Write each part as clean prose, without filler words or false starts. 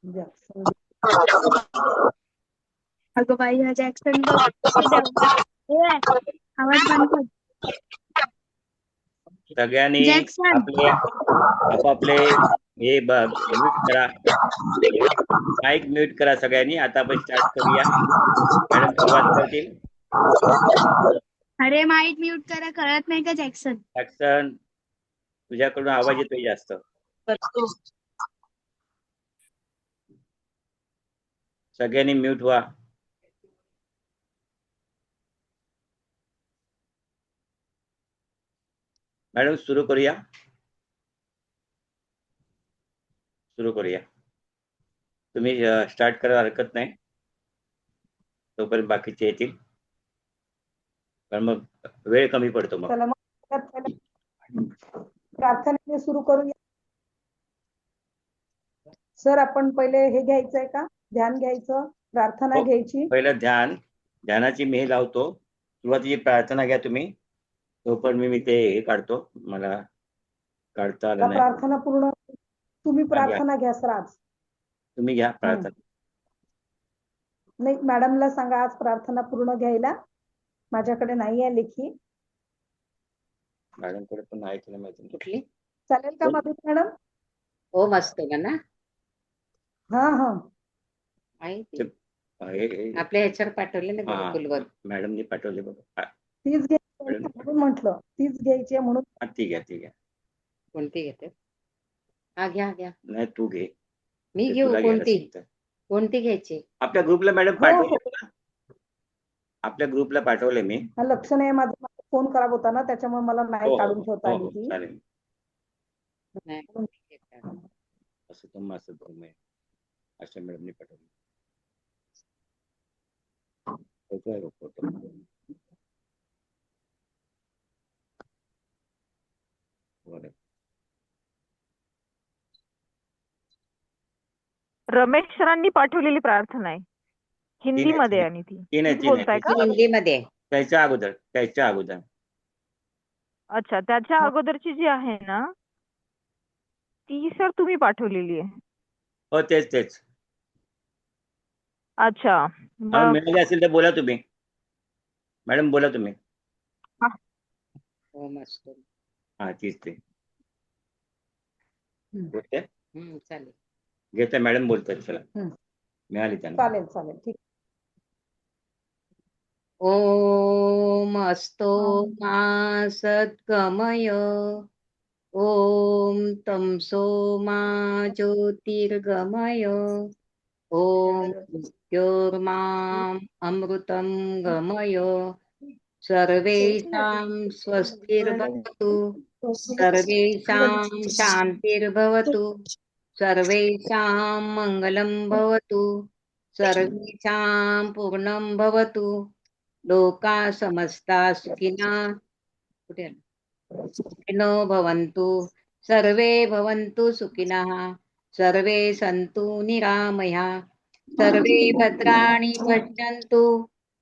Jackson. अगं बाई हा जॅक्सन बघ. आवाज बंद कर. सगळ्यांनी जॅक्सन आपले आपापले हे म्यूट करा, माईक म्यूट करा सगळ्यांनी. आता आपण स्टार्ट करूया. मॅडम सुरुवात करतील. अरे माईक म्यूट करा. कळत नाही का जॅक्सन? जॅक्सन तुझ्याकडून आवाज येतोय जास्त. सगळ्यांनी म्यूट व्हा. मॅडम सुरू करूया. तुम्ही स्टार्ट करायला हरकत नाही, तोपर्यंत बाकीचे येतील. पण मग वेळ कमी पडतो. मग चला मग प्रार्थनेने सुरू करूया. सर आपण पहिले हे घ्यायचंय का, ध्यान घ्यायचं, प्रार्थना घ्यायची? पहिलं ध्यानाची मी हे लावतो. सुरुवातीची प्रार्थना घ्या तुम्ही, तोपर्यंत मी ते हे काढतो. मला काढता आलं नाही. प्रार्थना पूर्ण तुम्ही प्रार्थना घ्या सर. आज तुम्ही घ्या प्रार्थना. नाही, मॅडमला सांगा आज प्रार्थना पूर्ण घ्यायला. माझ्याकडे नाही आहे लेखी. मॅडमकडे पण आहे की नाही माहिती. कुठली चालेल का मधुर मॅडम? हो मस्त ना. हा हा आपल्या ह्याच्यावर पाठवले ना गुरुकुलवर. मॅडमनी पाठवले बघा. तीच घ्यायची म्हणून म्हटलं. तीच घ्यायची म्हणून. ती घ्या. कोणती घेते? हा घ्या. नाही तू घे. मी घेऊ? कोणती घ्यायची? आपल्या ग्रुपला मॅडम पाठवले. आपल्या ग्रुपला पाठवले मी. लक्ष नाही माझं. फोन खराब होता ना, त्याच्यामुळे मला नाही काढून ठेवता आली ती. चालेल. असं तर मस्त तुम्ही अशा मॅडमनी पाठवले. फोटो रमेश सरांनी पाठवलेली प्रार्थना आहे हिंदीमध्ये. आणि ती बोलताय का? हिंदीमध्ये. त्याच्या अगोदर. अच्छा, त्याच्या अगोदरची जी आहे ना ती सर तुम्ही पाठवलेली आहे. हो तेच. अच्छा, मिळाली असेल तर बोला तुम्ही. मॅडम बोला तुम्ही. हो मस्त. हा तीच ते बोलते. चालेल. घेते मॅडम बोलतात. चला मिळाली त्यांना. चालेल ठीक. ओम अस्तो मा सद्गमय. ओम तमसो मा ज्योतिर्गमय. ओम मृत्योर्माम अमृतं गमय. सर्वेषां स्वस्तिर्भवतु. सर्वेषां शान्तिर्भवतु. सर्वेषां मङ्गलं भवतु. सर्वेषां पूर्णं भवतु. लोका समस्ता सुखिनो भवन्तु. सर्वे भवन्तु सुखिनः. सर्वे सन्तु निरामयाः. सर्वे भद्राणि पश्यन्तु.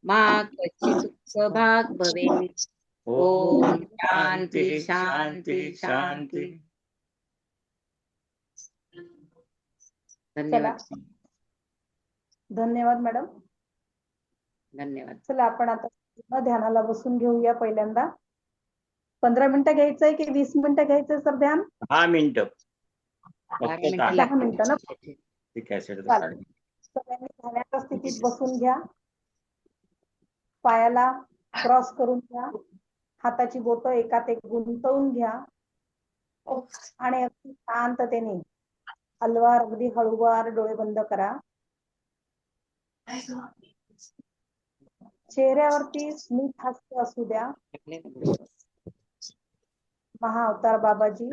मा कश्चित् दुःखभाग् भवेत्. ओम शांती शांती शांती. धन्यवाद मॅडम. धन्यवाद. चला आपण आता ध्यानाला बसून घेऊया. पहिल्यांदा 15 मिनिटं घ्यायचंय की 20 मिनिटं घ्यायचंय सर ध्यान? 10 मिनिटं. 10 मिनिटं ना. सगळ्यांनी ध्यानाच्या स्थितीत बसून घ्या. पायाला क्रॉस करून घ्या. हाताची बोटं एकात एक गुंतवून घ्या आणि अगदी शांततेने हलवार, अगदी हळूवार डोळे बंद करा. चेहऱ्यावरती स्मित हास्य असू द्या. महाअवतार बाबाजी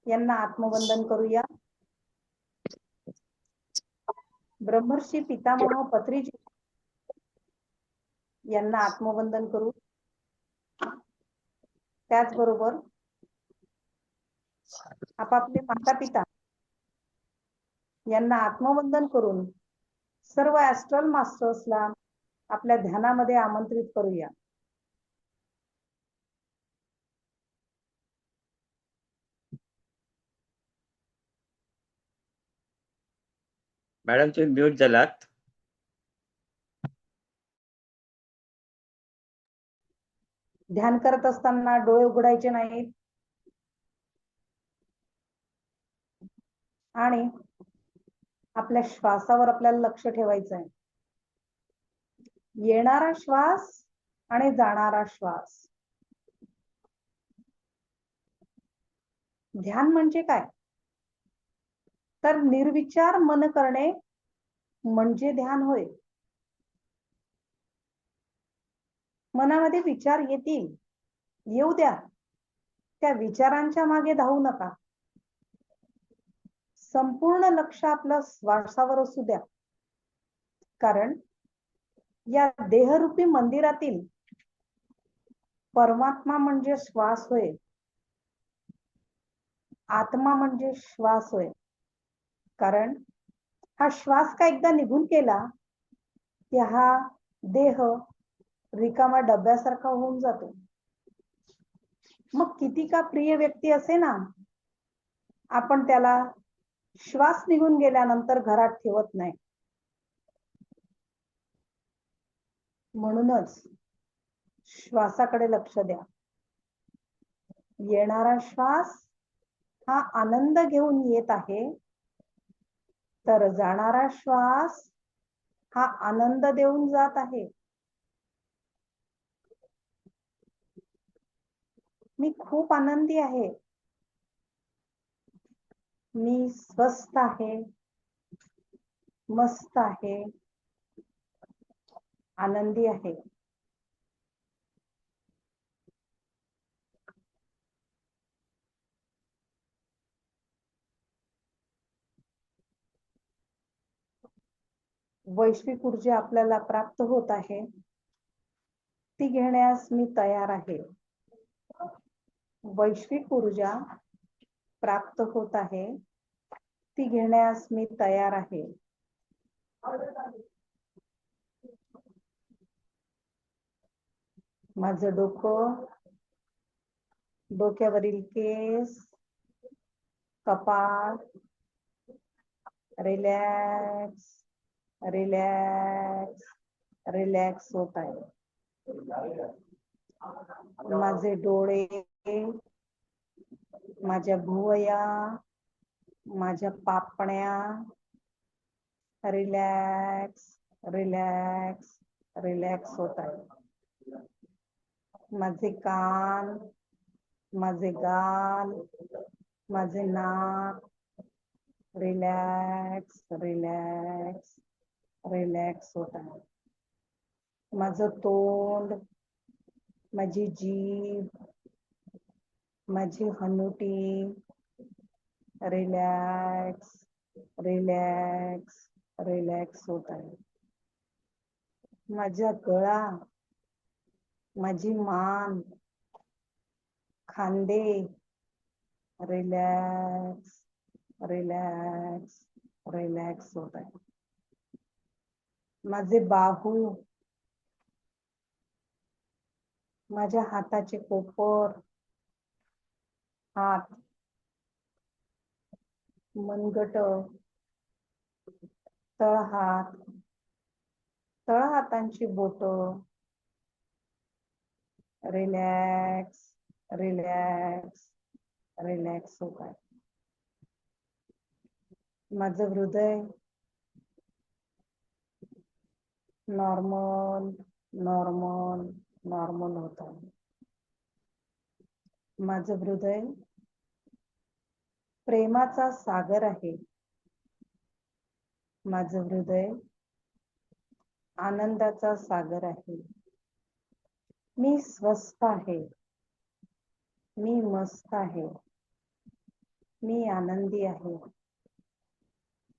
यांना आत्मवंदन करूया. ब्रह्मर्षी पितामह पत्रीजी यांना आत्मवंदन करू. त्याचबरोबर आपापले माता पिता यांना आत्मवंदन करून सर्व ऍस्ट्रल मास्टर्सला आपल्या ध्यानामध्ये आमंत्रित करूया. मॅडम तुम्ही म्यूट झालात. ध्यान करत असताना डोळे उघडायचे नाहीत आणि आपल्या श्वासावर आपल्याला लक्ष ठेवायचं आहे. येणारा श्वास आणि जाणारा श्वास. ध्यान म्हणजे काय? तर निर्विचार मन करणे म्हणजे ध्यान होय. मनामध्ये विचार येतील, येऊ द्या. त्या विचारांच्या मागे धावू नका. संपूर्ण लक्ष आपलं श्वासावर असू द्या. कारण या देहरूपी मंदिरातील परमात्मा म्हणजे श्वास होय. आत्मा म्हणजे श्वास होय. कारण हा श्वास का एकदा निघून गेला की हा देह रिकामा डब्यासारखा होऊन जातो. मग किती का प्रिय व्यक्ती असे ना, आपण त्याला श्वास निघून गेल्यानंतर घरात ठेवत नाही. म्हणूनच श्वासाकडे लक्ष द्या. येणारा श्वास हा आनंद घेऊन येत आहे, तर जाणारा श्वास हा आनंद देऊन जात आहे. मी खूप आनंदी आहे. मी स्वस्थ आहे, मस्त आहे, आनंदी आहे. वैश्विक ऊर्जा आपल्याला प्राप्त होत आहे, ती घेण्यास मी तयार आहे. वैश्विक ऊर्जा प्राप्त होत आहे, ती घेण्यास मी तयार आहे. माझं डोकं, डोक्यावरील केस, कपाळ रिलॅक्स रिलॅक्स रिलॅक्स होत आहे. माझे डोळे, माझ्या भुवया, माझ्या पापण्या रिलॅक्स रिलॅक्स रिलॅक्स होत आहे. माझे कान, माझे गाल, माझे नाक रिलॅक्स रिलॅक्स रिलॅक्स होत आहे. माझं तोंड, माझी जीभ, माझी हनुटी रिलॅक्स रिलॅक्स रिलॅक्स होत आहे. माझा गळा, माझी मान, खांदे रिलॅक्स रिलॅक्स रिलॅक्स होत आहे. माझे बाहू, माझ्या हाताचे कोपर, हात, मनगट, तळहात, तळहातांची बोट रिलॅक्स रिलॅक्स रिलॅक्स होत आहे. माझं हृदय नॉर्मल नॉर्मल नॉर्मल होत आहे. माझं हृदय प्रेमाचा सागर आहे. माझं हृदय आनंदाचा सागर आहे. मी स्वस्थ आहे, मी मस्त आहे, मी आनंदी आहे,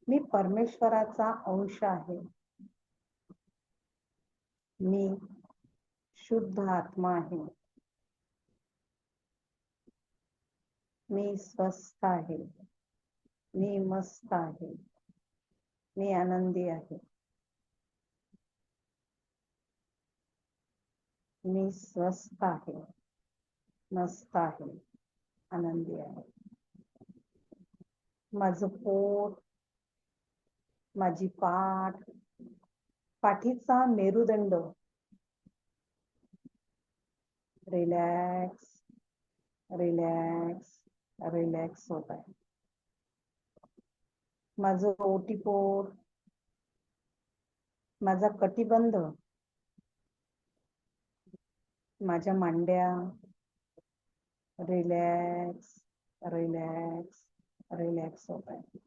मी परमेश्वराचा अंश आहे, मी शुद्ध आत्मा आहे, मी स्वस्थ आहे, मी मस्त आहे, मी आनंदी आहे, मी स्वस्थ आहे, मस्त आहे, आनंदी आहे. माझं पोट, माझी पाठीचा मेरुदंड रिलॅक्स रिलॅक्स रिलॅक्स होत आहे. माझं ओटीपोट, माझा कटिबंध, माझ्या मांड्या रिलॅक्स रिलॅक्स रिलॅक्स होत आहे.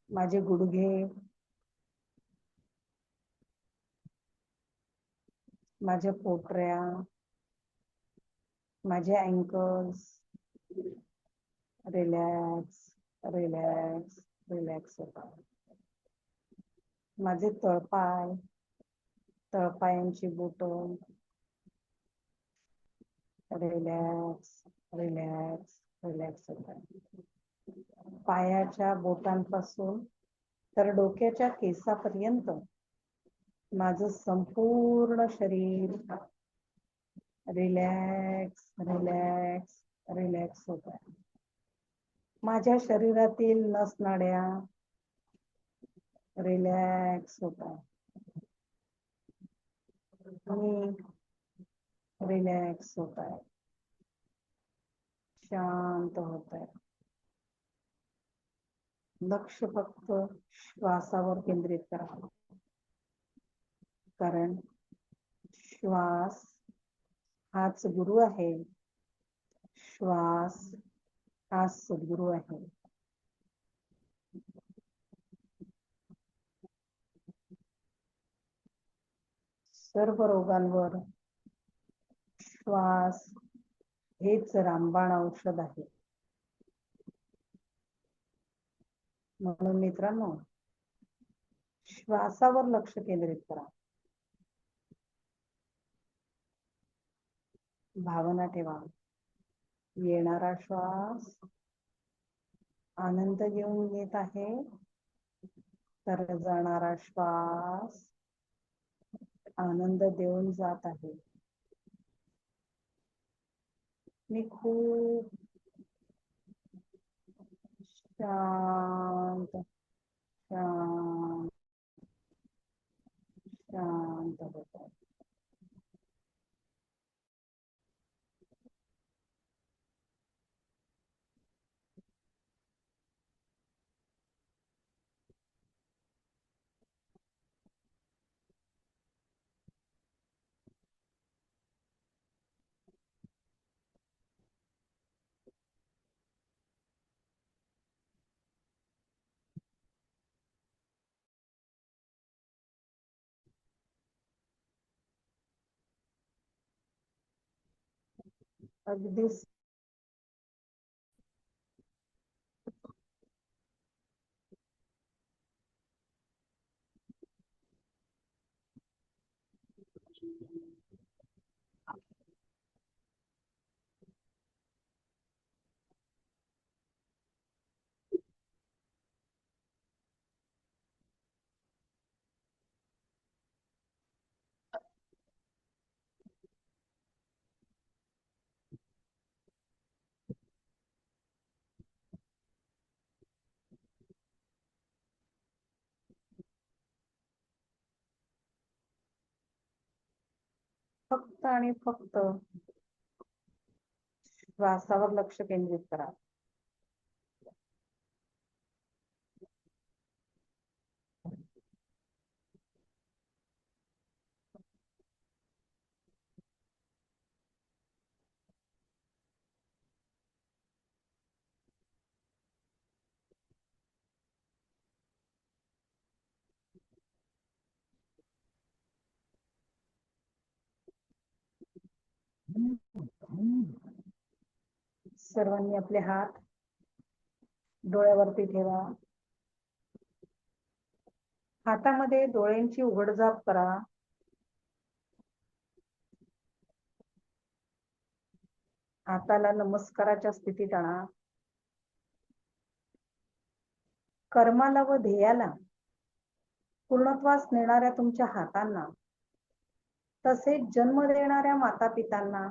माझे गुडघे, माझ्या पोटऱ्या, माझे अँकल्स रिलॅक्स रिलॅक्स रिलॅक्स होत आहे. माझे तळपाय, तळपायांची बोट रिलॅक्स रिलॅक्स रिलॅक्स होत आहे. पायाच्या बोटांपासून तर डोक्याच्या केसापर्यंत माझं संपूर्ण शरीर रिलॅक्स रिलॅक्स रिलॅक्स होत आहे. माझ्या शरीरातील नसनाड्या रिलॅक्स होत आहे. मी रिलॅक्स होत आहे, शांत होत आहे. लक्ष फक्त श्वासावर केंद्रित करा, कारण श्वास हाच गुरु आहे. श्वास हा सद्गुरु आहे. सर्व रोगांवर श्वास हेच रामबाण औषध आहे. म्हणून मित्रांनो, श्वासावर लक्ष केंद्रित करा. भावना ठेवा, येणारा श्वास आनंद घेऊन येत आहे, तर जाणारा श्वास आनंद देऊन जात आहे. मी खूप शांत शांत शांत होत आहे. अगदी फक्त आणि फक्त श्वासावर लक्ष केंद्रित करा. सर्वांनी आपले हात डोळ्यावरती ठेवा. हातामध्ये डोळ्यांची उघडझाप करा. हाताला नमस्काराच्या स्थितीत आणा. कर्माला व ध्येयाला पूर्णत्वास नेणाऱ्या तुमच्या हातांना, तसेच जन्म देणाऱ्या माता पितांना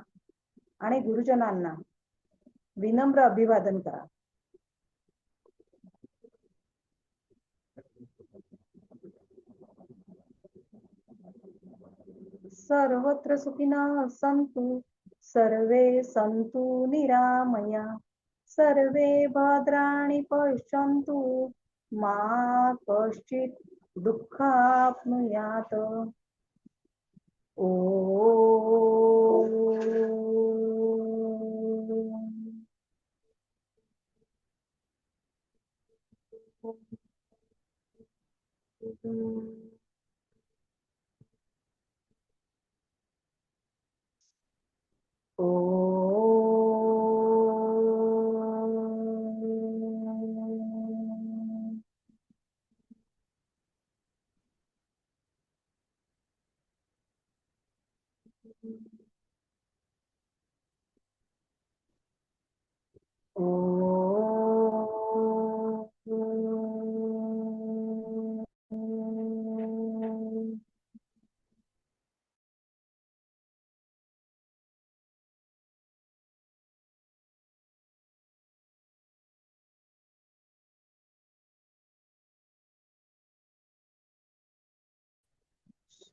आणि गुरुजनांना विनम्र अभिवादन करा. सर्वत्र सुखिनः सन्तु सर्वे सन्तु निरामया सर्वे भद्राणि पश्यन्तु मा कश्चित् दुःखाप्नुयात्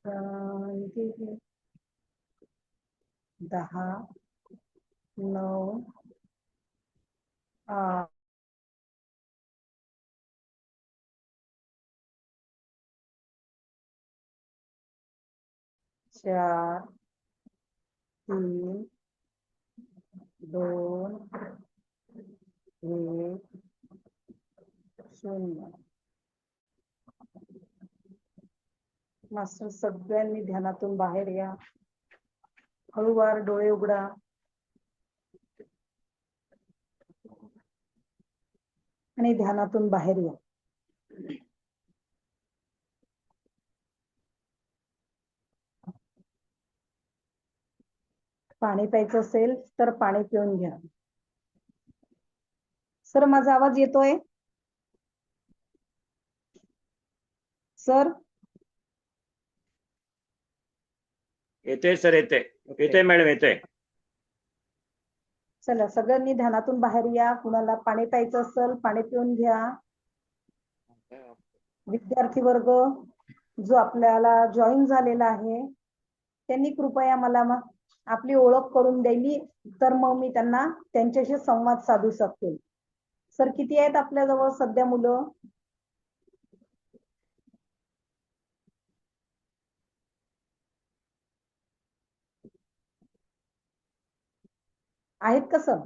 शांती 10 9 8 4 3 2 1 0 मास्टर सगळ्यांनी ध्यानातून बाहेर या हळूवार डोळे उघडा आणि ध्यानातून बाहेर या पाणी प्यायचं असेल तर पाणी पिऊन घ्या सर माझा आवाज येतोय सर येतोय सर येतोय मॅडम येतोय चला सगळ्यांनी ध्यानातून बाहेर या कुणाला पाणी प्यायचं असेल पाणी पिऊन घ्या विद्यार्थी वर्ग जो आपल्याला जॉईन झालेला आहे त्यांनी कृपया मला आपली ओळख करून द्यायली तर मग मी त्यांना त्यांच्याशी संवाद साधू शकते सर किती आहेत आपल्या जवळ सध्या मुलं आहेत का सर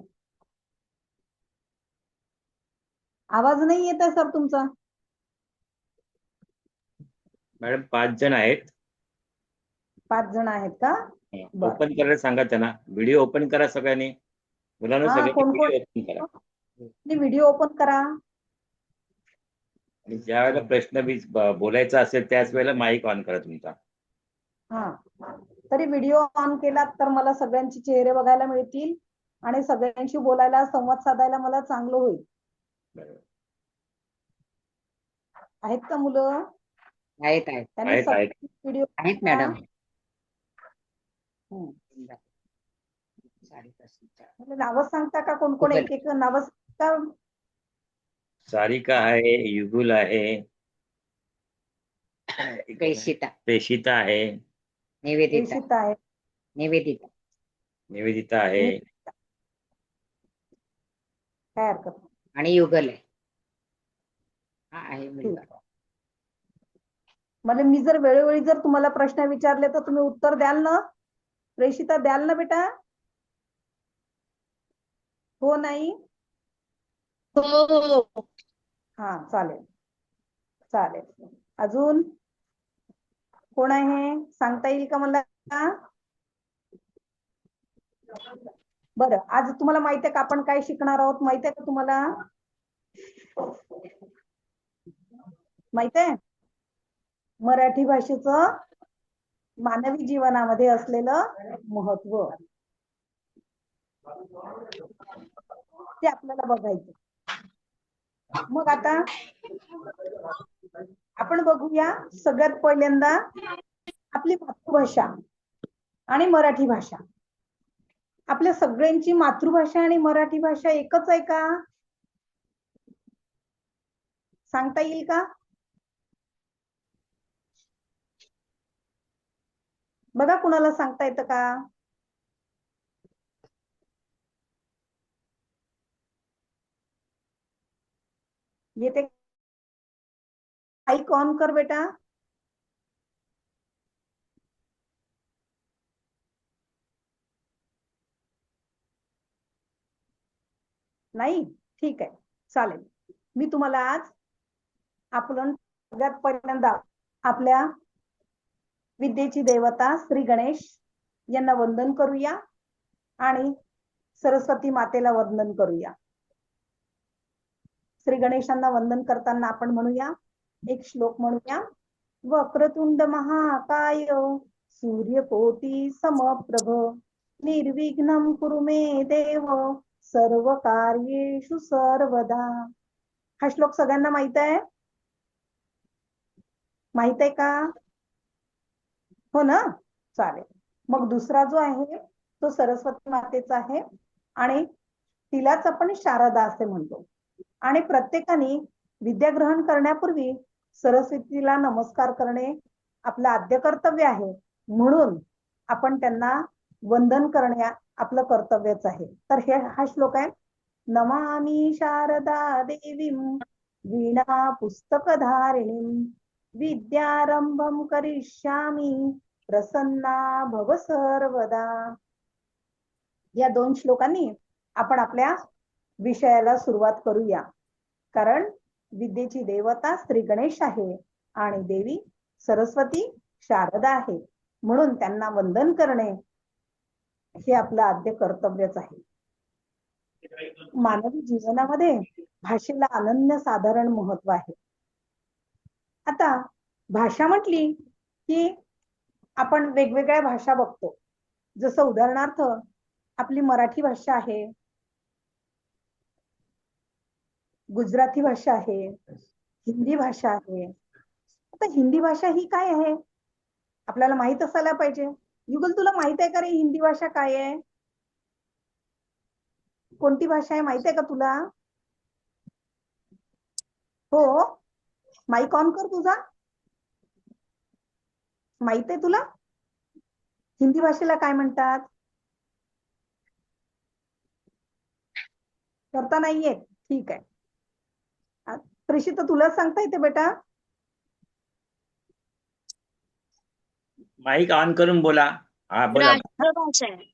आवाज नाही येत आहे सर तुमचा मॅडम 5 जण आहेत 5 जण आहेत का बरं. ओपन करायला सांगा त्यांना व्हिडिओ ओपन करा सगळ्यांनी मुलांना हा, कोण कोण? सगळ्यांनी व्हिडिओ ओपन करा व्हिडिओ ओपन करा आणि ज्या वेळेला प्रश्न बोलायचा असेल त्याच वेळेला माईक ऑन करा तुमचा हा तरी व्हिडिओ ऑन केला तर मला सगळ्यांचे चेहरे बघायला मिळतील आणि सगळ्यांशी बोलायला संवाद साधायला मला चांगलं होईल बरोबर आहेत का मुलं आहेत त्यांनी व्हिडिओ आहेत मॅडम नाव सांगता का कोण कोण एक एक नाव सांगता सारिका आहे युगुल आहे प्रेषिता आहे निवेदिता आहे निवेदिता आहे काय हरकत नाही. आणि युगल आहे हा आहे मुलगा म्हणजे मी जर वेळोवेळी जर तुम्हाला प्रश्न विचारले तर तुम्ही उत्तर द्याल ना प्रेषिता द्याल ना बेटा हो नाही हो हा चालेल चालेल अजून कोण आहे सांगता येईल का मला बरं आज तुम्हाला माहिती आहे का आपण काय शिकणार आहोत माहिती आहे का तुम्हाला माहित आहे मराठी भाषेचं मानवी जीवनामध्ये असलेलं महत्व ते आपल्याला बघायचं मग आता आपण बघूया सगळ्यात पहिल्यांदा आपली मातृभाषा आणि मराठी भाषा आपल्या सगळ्यांची मातृभाषा आणि मराठी भाषा एकच आहे का सांगता येईल का बघा कुणाला सांगता येतं का? येते? माईक ऑन कर बेटा. नाही? ठीक आहे, चालेल. मी तुम्हाला आज आपण सगळ्यात पहिल्यांदा आपल्या विद्येची देवता श्री गणेश यांना वंदन करूया आणि सरस्वती मातेला वंदन करूया. श्री गणेशांना वंदन करताना आपण म्हणूया, एक श्लोक म्हणूया. वक्रतुंड महाकाय सूर्यकोटी समप्रभ निर्विघ्नं कुरु मे देव सर्व कार्येषु सर्वदा. हा श्लोक सगळ्यांना माहित आहे? माहित आहे का? हो ना? चालेल. मग दुसरा जो आहे तो सरस्वती मातेचा आहे आणि तिलाच आपण शारदा असे म्हणतो. आणि प्रत्येकाने विद्या ग्रहण करण्यापूर्वी सरस्वतीला नमस्कार करणे आपलं आद्य कर्तव्य आहे, म्हणून आपण त्यांना वंदन करणे आपलं कर्तव्यच आहे. तर हा श्लोक आहे. नमामि शारदा देवीं वीणा पुस्तकधारिणीं विद्यारंभं करिष्यामि प्रसन्ना भव सर्वदा. या 2 श्लोकांनी आपण आपल्या विषयाला सुरुवात करूया. कारण विद्येची देवता श्री गणेश आहे आणि देवी सरस्वती शारदा आहे, म्हणून त्यांना वंदन करणे हे आपलं आद्य कर्तव्यच आहे. मानवी जीवनामध्ये भाषेला अनन्यसाधारण महत्व आहे. आता भाषा म्हटली की आपण वेगवेगळ्या भाषा बघतो. जसं उदाहरणार्थ आपली मराठी भाषा आहे, गुजराती भाषा आहे, हिंदी भाषा आहे. आता हिंदी भाषा ही काय आहे आपल्याला माहित असायला पाहिजे. युगल, तुला माहित आहे का रे हिंदी भाषा काय आहे? कोणती भाषा आहे माहित आहे का तुला? हो, माईक ऑन कर तुझा. माहित आहे तुला हिंदी भाषेला काय म्हणतात? करता नाहीये? ठीक आहे. प्रेषित, तुला सांगता येते बेटा? माईक ऑन करून बोला. हा बोला. राष्ट्रभाषा आहे.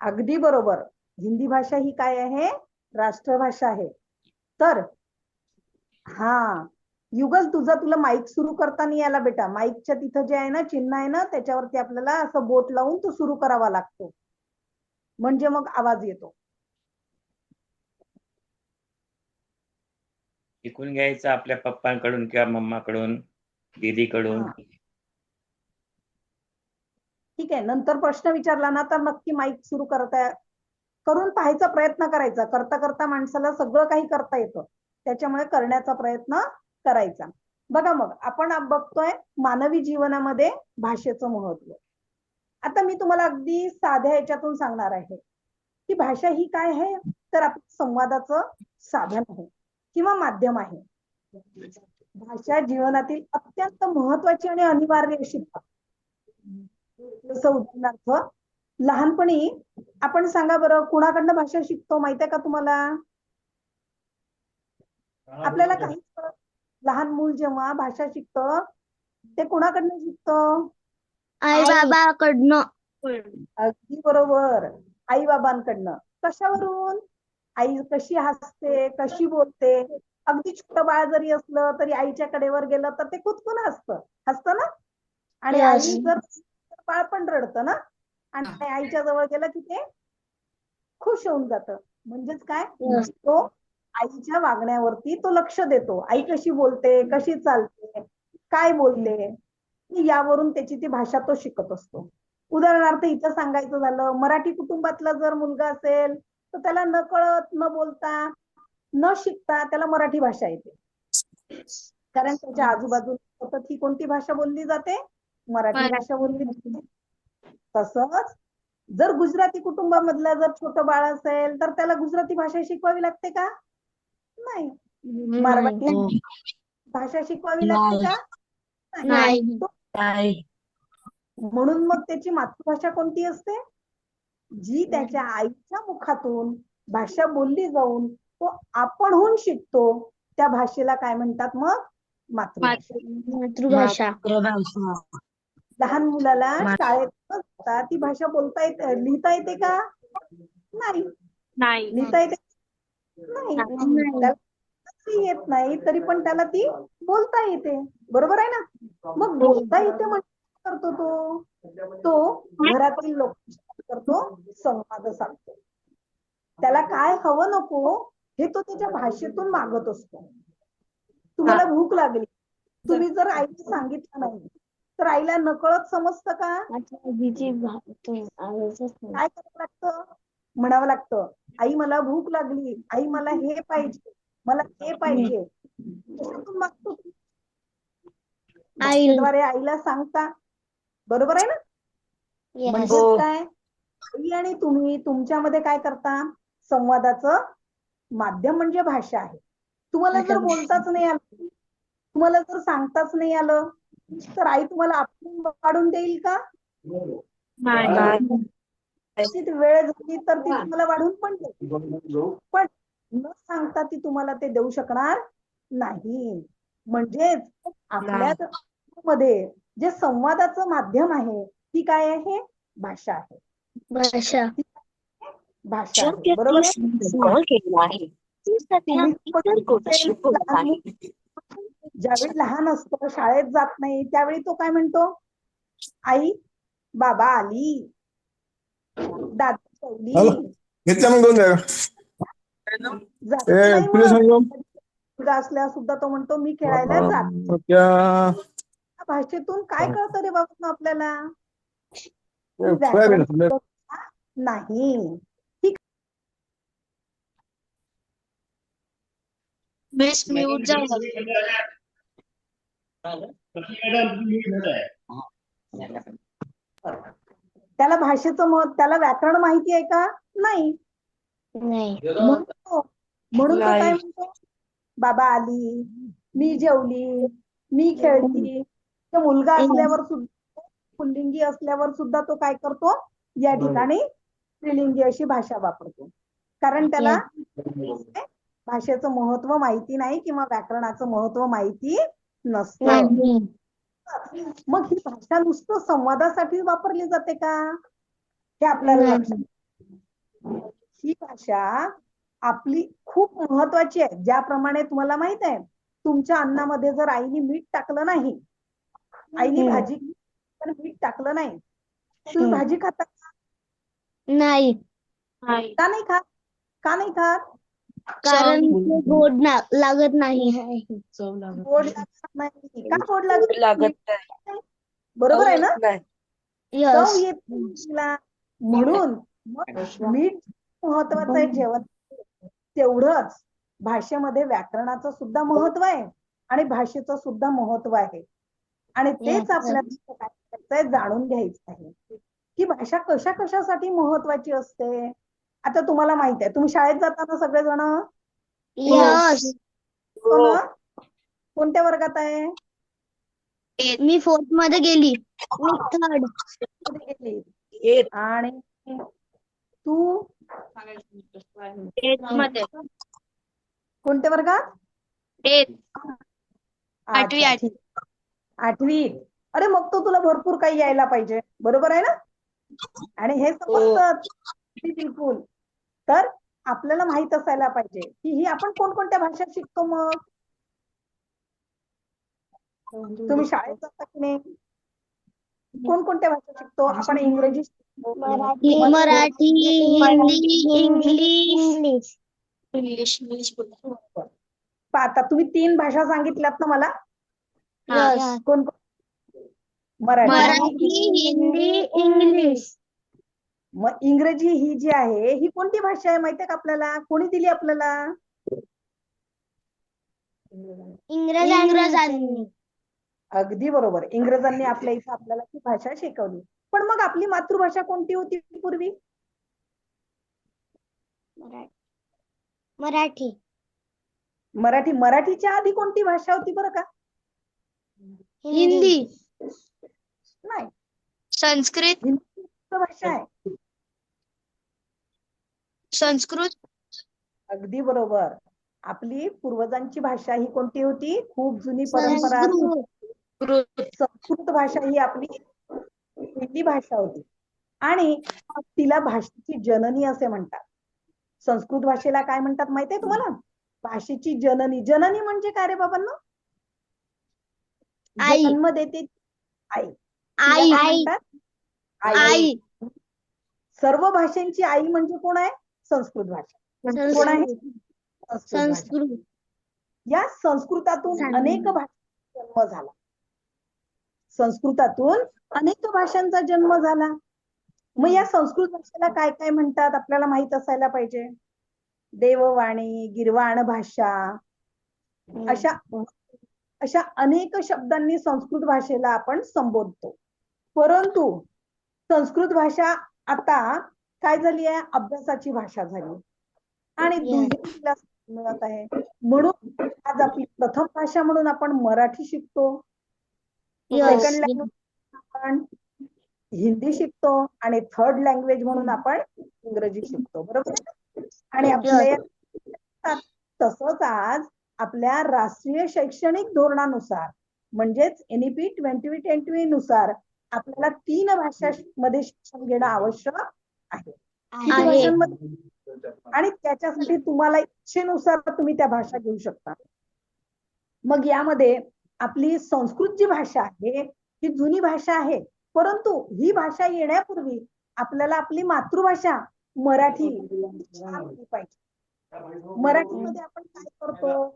अगदी बरोबर. हिंदी भाषा ही काय आहे? राष्ट्रभाषा आहे. तर हा युगल, तुला माईक सुरू करता नाही आला बेटा. माईकच्या तिथं जे आहे ना चिन्ह आहे ना, त्याच्यावरती आपल्याला असं बोट लावून तो सुरू करावा लागतो, म्हणजे मग आवाज येतो. शिकून घ्यायचं आपल्या पप्पांकडून किंवा मम्माकडून, दीदीकडून. ठीक आहे. नंतर प्रश्न विचारला ना तर नक्की माईक सुरू करून पाहायचा प्रयत्न करायचा. करता करता माणसाला सगळं काही करता येतं, त्याच्यामुळे करण्याचा प्रयत्न करायचा. बघा, मग आपण बघतोय मानवी जीवनामध्ये भाषेचं महत्व. आता मी तुम्हाला अगदी साध्या याच्यातून सांगणार आहे की भाषा ही काय आहे, तर आपल्या संवादाचं साधन आहे किंवा माध्यम आहे. भाषा जीवनातील अत्यंत महत्वाची आणि अनिवार्य अशी जसं उदाहरणार्थ लहानपणी आपण सांगा बरं, कुणाकडनं भाषा शिकतो माहिती आहे का तुम्हाला? आपल्याला काहीच कळत. लहान मूल जेव्हा भाषा शिकतं ते कुणाकडनं शिकतं? आई बाबाकडनं. अगदी बरोबर, आई बाबांकडनं. कशावरून? आई कशी हसते, कशी बोलते. अगदी छोटं बाळ जरी असलं तरी आईच्या कडेवर गेलं तर ते कुतकून हसतं ना. आणि आई जर बाळ पण रडतं ना, आणि आईच्या जवळ गेलं की ते खुश होऊन जातं. म्हणजेच काय, तो आईच्या वागण्यावरती तो लक्ष देतो. आई कशी बोलते, कशी चालते, काय बोलते, यावरून त्याची ती भाषा तो शिकत असतो. उदाहरणार्थ इथं सांगायचं झालं, मराठी कुटुंबातला जर मुलगा असेल तर त्याला न कळत, न बोलता, न शिकता त्याला मराठी भाषा येते. कारण त्याच्या आजूबाजूला सतत ही कोणती भाषा बोलली जाते? मराठी भाषा बोलली जाते. तसंच जर गुजराती कुटुंबामधलं जर छोटं बाळ असेल तर त्याला गुजराती भाषा शिकवावी लागते का? नाही. मारवाडी भाषा शिकवावी लागते का? नाही. म्हणून मग त्याची मातृभाषा कोणती असते? जी त्याच्या आईच्या मुखातून भाषा बोलली जाऊन तो आपणहून शिकतो त्या भाषेला काय म्हणतात मग? मातृभाषा. मातृभाषा. लहान मुलाला शाळेत न जाता ती भाषा बोलता येते, लिहिता येते का? नाही. नाही. लिहिता येते? नाही. त्याला येत नाही तरी पण त्याला ती बोलता येते. बरोबर आहे ना? मग बोलता येते म्हणजे काय करतो तो घरातील लोक करतो, संवाद साधतो. त्याला काय हवं नको हे तो त्याच्या भाषेतून मागत असतो. तुम्हाला भूक लागली, तुम्ही जर आईला सांगितलं नाही तर आईला नकळत समजतं का? काय करावं लागतं? म्हणावं लागतं, आई मला भूक लागली, आई मला हे पाहिजे, मला हे पाहिजे. कशातून मागतो? भाषेद्वारे आईला सांगता. बरोबर आहे ना? म्हणजेच काय, आई आणि तुम्ही तुमच्यामध्ये काय करता? संवादाचं माध्यम म्हणजे भाषा आहे. तुम्हाला जर बोलताच नाही आलं, तुम्हाला जर सांगताच नाही आलं तर आई तुम्हाला आपण वाढून देईल का? वेळ झाली तर ती तुम्हाला वाढून पण देईल, पण न सांगता ती तुम्हाला ते देऊ शकणार नाही. म्हणजेच आपल्या मध्ये जे संवादाचं माध्यम आहे ती काय आहे? भाषा आहे. भाषा. भाषा आहे. बरोबर आहे? ज्यावेळी लहान असतो, शाळेत जात नाही, त्यावेळी तो काय म्हणतो? आई बाबा आली, दादा ठेवली. मुलगा असल्या सुद्धा तो म्हणतो मी खेळायला जात. भाषेतून काय कळतं रे बाबा आपल्याला? नाही. म्यूट झालं. त्याला भाषेचं त्याला व्याकरण माहिती आहे का? नाही. म्हणून तो काय म्हणतो? बाबा आली, मी जेवली, मी खेळती. तो मुलगा असल्यावर सुद्धा, पुल्लिंगी असल्यावर सुद्धा तो काय करतो? या ठिकाणी स्त्रीलिंगी अशी भाषा वापरतो. कारण त्याला भाषेचं महत्व माहिती नाही किंवा व्याकरणाचं महत्व माहिती नसतं. मग ही भाषा नुसतं संवादासाठी वापरली जाते का? हे आपल्याला ही भाषा आपली खूप महत्वाची आहे. ज्याप्रमाणे तुम्हाला माहित आहे, तुमच्या अन्नामध्ये जर आईने मीठ टाकलं नाही, आईने भाजी मीठ टाकलं नाही, तुम्ही भाजी खाता का? नाही. का नाही खात? का नाही खात? कारण गोड लागत नाही. गोड लागत नाही. का गोड लागत नाही? बरोबर आहे ना? चव येत नाही. म्हणून मीठ महत्वाचं आहे जेवण. तेवढंच भाषेमध्ये व्याकरणाचं सुद्धा महत्व आहे आणि भाषेचं सुद्धा महत्व आहे. आणि तेच आपल्याला काय करायचंय, जाणून घ्यायचं आहे की भाषा कशा कशासाठी महत्वाची असते. आता तुम्हाला माहित आहे, तुम्ही शाळेत जाताना सगळेजण कोणत्या वर्गात आहे? मी 4th मध्ये गेली. मी 3rd मध्ये गेली. आणि तू 8th मध्ये. कोणत्या वर्गात? 8th. आठवी. अरे मग तो तुला भरपूर काही यायला पाहिजे. बरोबर आहे ना? आणि हे समजतं बिलकुल. तर आपल्याला माहित असायला पाहिजे की ही आपण कोणकोणत्या भाषा शिकतो. मग तुम्ही शाळेत जाता की नाही? कोणकोणत्या भाषा शिकतो आपण? इंग्रजी शिकतो, मराठी, हिंदी, इंग्लिश. आता तुम्ही 3 भाषा सांगितल्यात ना मला. कोण? मराठी, हिंदी, इंग्लिश. मग इंग्रजी ही जी आहे ही कोणती भाषा आहे माहितीये का आपल्याला? कोणी दिली आपल्याला? इंग्रजांनी. अगदी बरोबर. इंग्रजांनी आपल्या इथं आपल्याला ती भाषा शिकवली. पण मग आपली मातृभाषा कोणती होती पूर्वी? मराठी. मराठीच्या आधी कोणती भाषा होती बरं का? हिंदी. नाही. संस्कृत हिंदी भाषा आहे. संस्कृत अगदी बरोबर. आपली पूर्वजांची भाषा ही कोणती होती? खूप जुनी परंपरा असते. संस्कृत भाषा ही आपली हिंदी भाषा होती आणि तिला भाषेची जननी असे म्हणतात. संस्कृत भाषेला काय म्हणतात माहितीये तुम्हाला? भाषेची जननी. जननी म्हणजे काय रे बाबांनो? आई. जन्म देते आई. तिला आई. काय म्हणतात? आई. सर्व भाषांची आई म्हणजे कोण आहे? संस्कृत भाषा. कोण आहे? संस्कृत भाषा. संस्कृत या संस्कृतातून झालं. अनेक भाषांचा जन्म झाला. संस्कृतातून अनेक भाषांचा जन्म झाला. मग या संस्कृत भाषेला काय काय म्हणतात आपल्याला माहित असायला पाहिजे. देववाणी, गीर्वाण भाषा, अशा अनेक शब्दांनी संस्कृत भाषेला आपण संबोधतो. परंतु संस्कृत भाषा आता काय झाली आहे? अभ्यासाची भाषा झाली आणि दुहेरीला मिळत आहे. म्हणून आज आपली प्रथम भाषा म्हणून आपण मराठी शिकतो. सेकंड लँग्वेज आपण हिंदी शिकतो आणि थर्ड लँग्वेज म्हणून आपण इंग्रजी शिकतो. बरोबर. आणि आपल्या तसंच आज आपल्या राष्ट्रीय शैक्षणिक धोरणानुसार म्हणजेच NEP 2020 नुसार आपल्याला 3 भाषांमध्ये शिक्षण घेणं आवश्यक आहे. किती भाषांमध्ये? आणि त्याच्यासाठी तुम्हाला इच्छेनुसार तुम्ही त्या भाषा घेऊ शकता. मग यामध्ये आपली संस्कृत जी भाषा आहे ही जुनी भाषा आहे. परंतु ही भाषा येण्यापूर्वी आपल्याला आपली मातृभाषा मराठी आली पाहिजे. मराठीमध्ये आपण काय करतो,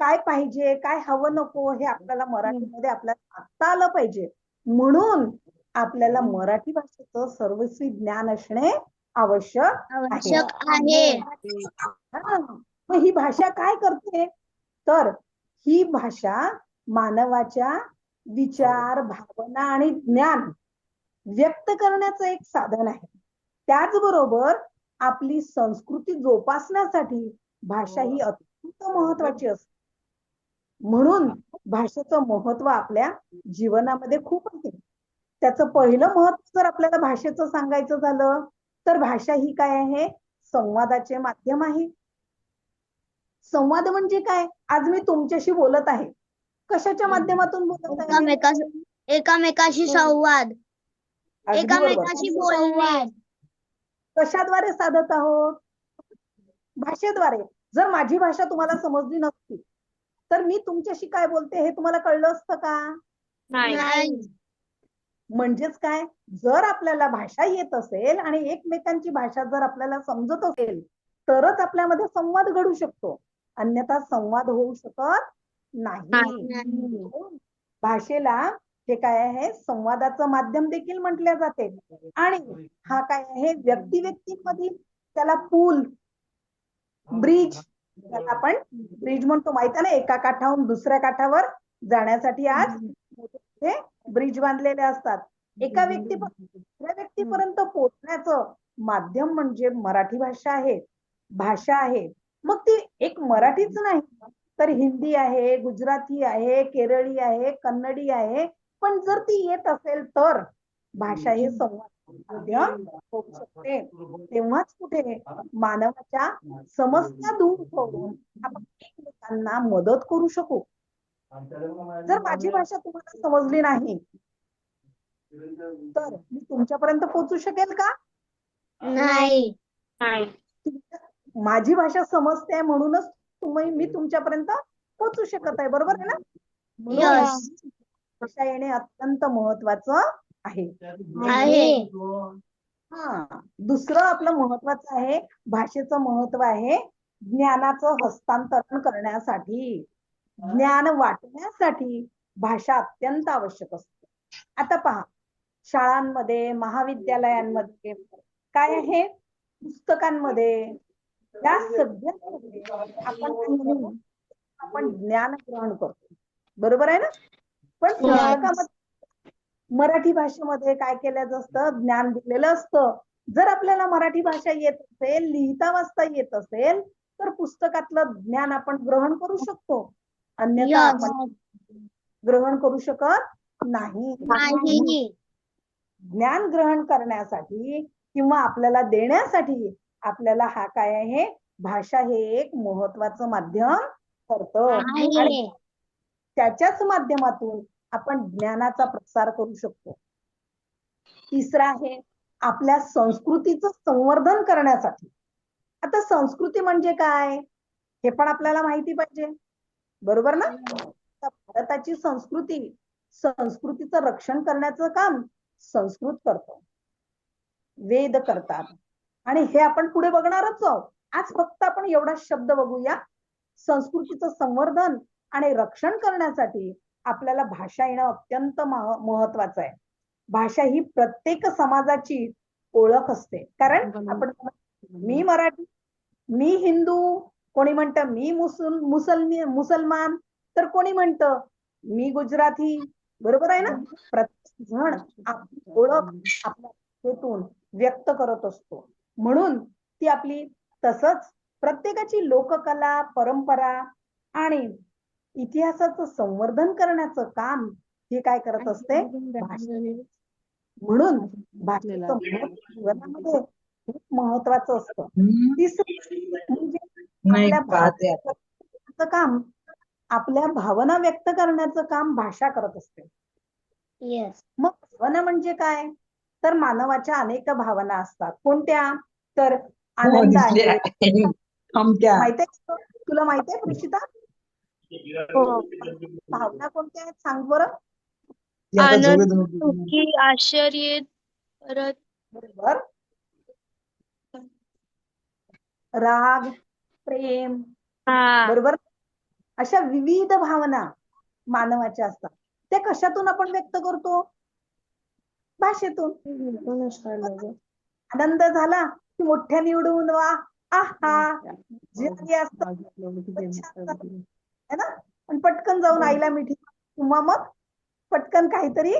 काय पाहिजे, काय हवं नको हे आपल्याला मराठीमध्ये आपल्याला सांगता आलं पाहिजे. म्हणून आपल्याला मराठी भाषेचं सर्वस्वी ज्ञान असणे आवश्यक आहे. मग ही भाषा काय करते? तर ही भाषा मानवाच्या विचार, भावना आणि ज्ञान व्यक्त करण्याचं एक साधन आहे. त्याचबरोबर आपली संस्कृती जोपासण्यासाठी भाषा ही अत्यंत महत्वाची असते. म्हणून भाषेचं महत्व आपल्या जीवनामध्ये खूप आहे. त्याचं पहिलं महत्व जर आपल्याला भाषेचं सांगायचं झालं तर भाषा ही काय आहे? संवादाचे माध्यम आहे. संवाद म्हणजे काय? आज मी तुमच्याशी बोलत आहे. कशाच्या माध्यमातून बोलत आहे? एकामेकाशी संवाद. अगदी बरोबर. एकामेकाशी बोलणे. कशाद्वारे साधत आहोत? भाषेद्वारे. जर माझी भाषा तुम्हाला समजली नसती तर मी तुमच्याशी काय बोलते हे तुम्हाला कळलं असतं का? नाही. म्हणजेच काय? जर आपल्याला भाषा येत असेल आणि एकमेकांची भाषा जर आपल्याला समजत असेल तरच आपल्यामध्ये संवाद घडू शकतो. अन्यथा संवाद होऊ शकत नाही. भाषेला हे काय आहे? संवादाचं माध्यम देखील म्हटले जाते. आणि हा काय आहे? व्यक्तिमधील त्याला पूल, ब्रिज, आपण ब्रिज म्हणतो माहिती आहे ना, एका काठाहून दुसऱ्या काठावर जाण्यासाठी आज मोठे ब्रिज बांधलेले असतात. एका व्यक्तीपर्यंत पोहोचण्याचं माध्यम म्हणजे मराठी भाषा आहे. मग ती एक मराठीच नाही तर हिंदी आहे, गुजराती आहे, केरळी आहे, कन्नडी आहे. पण जर ती येत असेल तर भाषा हे संवाद माध्यम होऊ शकते. तेव्हाच कुठे मानवाच्या समस्या दूर होऊन आपण एकमेकांना मदत करू शकू. जर माझी भाषा तुम्हाला समजली नाही तर मी तुमच्यापर्यंत पोहोचू शकेल का? नाही. माझी भाषा समजते म्हणूनच मी तुमच्यापर्यंत पोहोचू शकत आहे. बरोबर आहे ना? म्हणून भाषा येणे अत्यंत महत्वाचं आहे. दुसरं आपलं महत्वाचं आहे, भाषेचं महत्व आहे ज्ञानाचं हस्तांतरण करण्यासाठी, ज्ञान वाटण्यासाठी भाषा अत्यंत आवश्यक असते. आता पहा, शाळांमध्ये, महाविद्यालयांमध्ये काय आहे? पुस्तकांमध्ये या सगळ्यांमध्ये आपण ज्ञान ग्रहण करतो. बरोबर आहे ना? पण पुस्तकामध्ये मराठी भाषेमध्ये काय केलं असतं? ज्ञान दिलेलं असतं. जर आपल्याला मराठी भाषा येत असेल, लिहिता वाचता येत असेल तर पुस्तकातलं ज्ञान आपण ग्रहण करू शकतो. अन्यथा आपण ग्रहण करू शकत नाही. ज्ञान ग्रहण करण्यासाठी किंवा आपल्याला देण्यासाठी आपल्याला हा काय आहे, भाषा हे एक महत्वाचं माध्यम ठरतं आणि आहे. त्याच्याच माध्यमातून आपण ज्ञानाचा प्रसार करू शकतो. तिसरं आहे आपल्या संस्कृतीचं संवर्धन करण्यासाठी. आता संस्कृती म्हणजे काय हे पण आपल्याला माहिती पाहिजे, बरोबर ना? आता भारताची संस्कृतीचं रक्षण करण्याचं काम संस्कृत करतो, वेद करतात आणि हे आपण पुढे बघणारच आहोत. आज फक्त आपण एवढा शब्द बघूया. संस्कृतीचं संवर्धन आणि रक्षण करण्यासाठी आपल्याला भाषा येणं अत्यंत महत्वाचं आहे. भाषा ही प्रत्येक समाजाची ओळख असते. कारण आपण मी मराठी, मी हिंदू, कोणी म्हणतं मी मुसलमान, तर कोणी म्हणतं मी गुजराती, बरोबर आहे ना? प्रत्येक जण आपली ओळख आपल्या भाषेतून व्यक्त करत असतो, म्हणून ती आपली. तसंच प्रत्येकाची लोककला, परंपरा आणि इतिहासाचं संवर्धन करण्याचं काम हे काय करत असते, भाषा. म्हणून भाषेचं महत्त्व जीवनामध्ये खूप महत्वाचं असतं. तिसरं म्हणजे आपल्या काम, आपल्या भावना व्यक्त करण्याचं काम भाषा करत असते. येस. मग भावना म्हणजे काय, तर मानवाच्या अनेक भावना असतात. कोणत्या, तर आनंद आहे. माहितीये तुला, माहितीये प्रिशिता? भावना कोणत्या आहेत सांग बरं. आनंद, दुःखी, आश्चर्य, परत बरोबर. राग, प्रेम, बरोबर. अशा विविध भावना मानवाच्या असतात. त्या कशातून आपण व्यक्त करतो, भाषेतून. आनंद झाला की मोठ्याने उडवून वा आहा जे असतं है ना. पण पटकन जाऊन आईला मिठी किंवा मग पटकन काहीतरी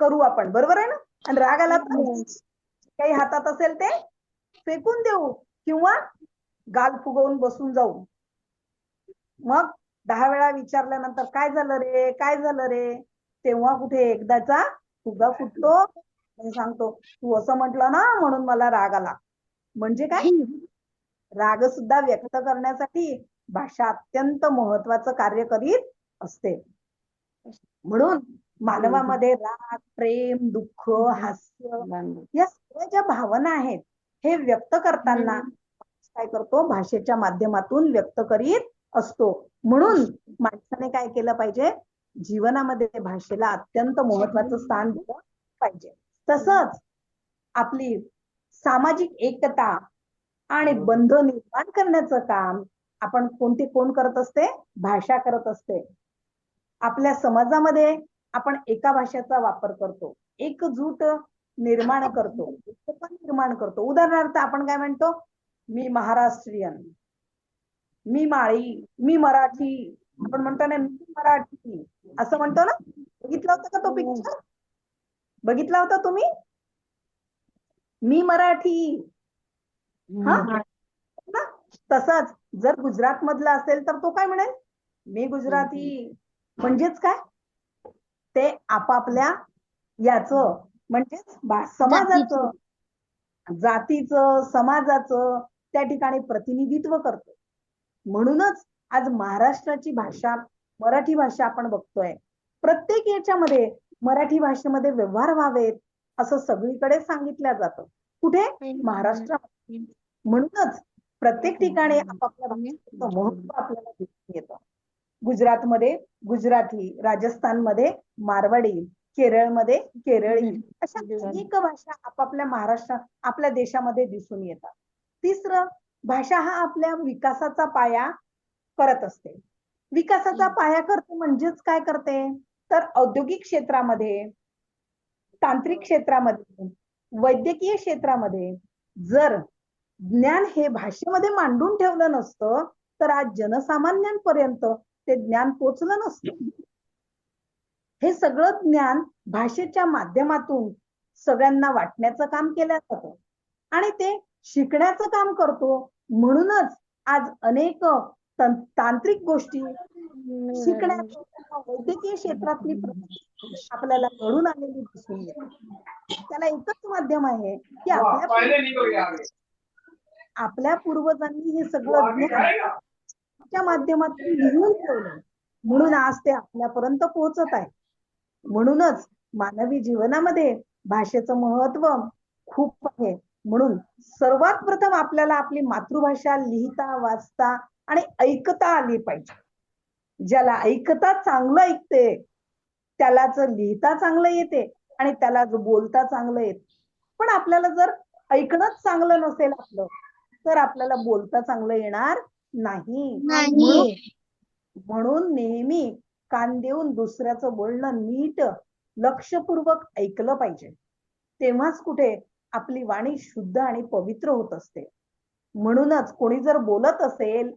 करू आपण, बरोबर आहे ना. आणि राग आला तर काही हातात असेल ते फेकून देऊ किंवा गाल फुगवून बसून जाऊ. मग 10 वेळा विचारल्यानंतर काय झालं रे, काय झालं रे, तेव्हा कुठे एकदाचा फुगा फुटतो आणि सांगतो तू असं म्हटलं ना म्हणून मला राग आला. म्हणजे काय, राग सुद्धा व्यक्त करण्यासाठी भाषा अत्यंत महत्वाचं कार्य करीत असते. म्हणून मानवामध्ये राग, प्रेम, दुःख, हास्य या सगळ्या ज्या भावना आहेत हे व्यक्त करताना काय करतो, भाषेच्या माध्यमातून व्यक्त करीत असतो. म्हणून माणसाने काय केलं पाहिजे, जीवनामध्ये भाषेला अत्यंत महत्वाचं स्थान दिलं पाहिजे. तसंच आपली सामाजिक एकता आणि बंध निर्माण करण्याचं काम आपण कोण करत असते, भाषा करत असते. आपल्या समाजामध्ये आपण एका भाषेचा वापर करतो, एकजूट निर्माण करतो, एकता निर्माण करतो. उदाहरणार्थ आपण काय म्हणतो, मी महाराष्ट्रीयन, मी माळी, मी मराठी. आपण म्हणतो ना मी मराठी असं म्हणतो ना. बघितलं होतं का तो पिक्चर, बघितला होता तुम्ही, मी मराठी. हा ना. तसंच जर गुजरात मधला असेल तर तो काय म्हणेल, मी गुजराती. म्हणजेच काय, ते आपापल्या याचं म्हणजेच समाजाचं, जातीचं, समाजाचं त्या ठिकाणी प्रतिनिधित्व करतो. म्हणूनच आज महाराष्ट्राची भाषा, मराठी भाषा आपण बघतोय. प्रत्येक याच्यामध्ये मराठी भाषेमध्ये व्यवहार व्हावेत असं सगळीकडे सांगितलं जातं. कुठे, महाराष्ट्रामध्ये. म्हणूनच प्रत्येक ठिकाणी आपापल्या भाषेचं महत्व आपल्याला दिसून येतं. गुजरातमध्ये गुजराती, राजस्थानमध्ये मारवाडी, केरळमध्ये केरळी, अशा अनेक भाषा आपापल्या महाराष्ट्रात, आपल्या देशामध्ये दिसून येतात. तिसरं, भाषा हा आपल्या विकासाचा पाया करत असते. विकासाचा पाया करते म्हणजेच काय करते, तर औद्योगिक क्षेत्रामध्ये, तांत्रिक क्षेत्रामध्ये, वैद्यकीय क्षेत्रामध्ये जर ज्ञान हे भाषेमध्ये मांडून ठेवलं नसतं तर आज जनसामान्यांपर्यंत ते ज्ञान पोचलं नसतं. हे सगळं ज्ञान भाषेच्या माध्यमातून सगळ्यांना वाटण्याचं काम केलं जातं आणि ते शिकण्याचं काम करतो. म्हणूनच आज अनेक तांत्रिक गोष्टी शिकण्याच्या, वैद्यकीय क्षेत्रातली आपल्याला घडून आलेली दिसून येते. त्याला एकच माध्यम आहे की आपल्या पूर्वजांनी हे सगळं ज्ञान त्या माध्यमातून लिहून ठेवलं, म्हणून आज ते आपल्यापर्यंत पोहोचत आहे. म्हणूनच मानवी जीवनामध्ये भाषेचं महत्व खूप आहे. म्हणून सर्वात प्रथम आपल्याला आपली मातृभाषा लिहिता, वाचता आणि ऐकता आली पाहिजे. ज्याला ऐकता चांगलं ऐकते त्यालाच लिहिता चांगलं येते आणि त्याला बोलता चांगलं येते. पण आपल्याला जर ऐकणंच चांगलं नसेल आपलं, तर आपल्याला बोलता चांगलं येणार नाही. म्हणून नेहमी कान देऊन दुसऱ्याचं बोलणं नीट लक्षपूर्वक ऐकलं पाहिजे. तेव्हाच कुठे आपली वाणी शुद्ध आणि पवित्र होत असते. म्हणूनच कोणी जर बोलत असेल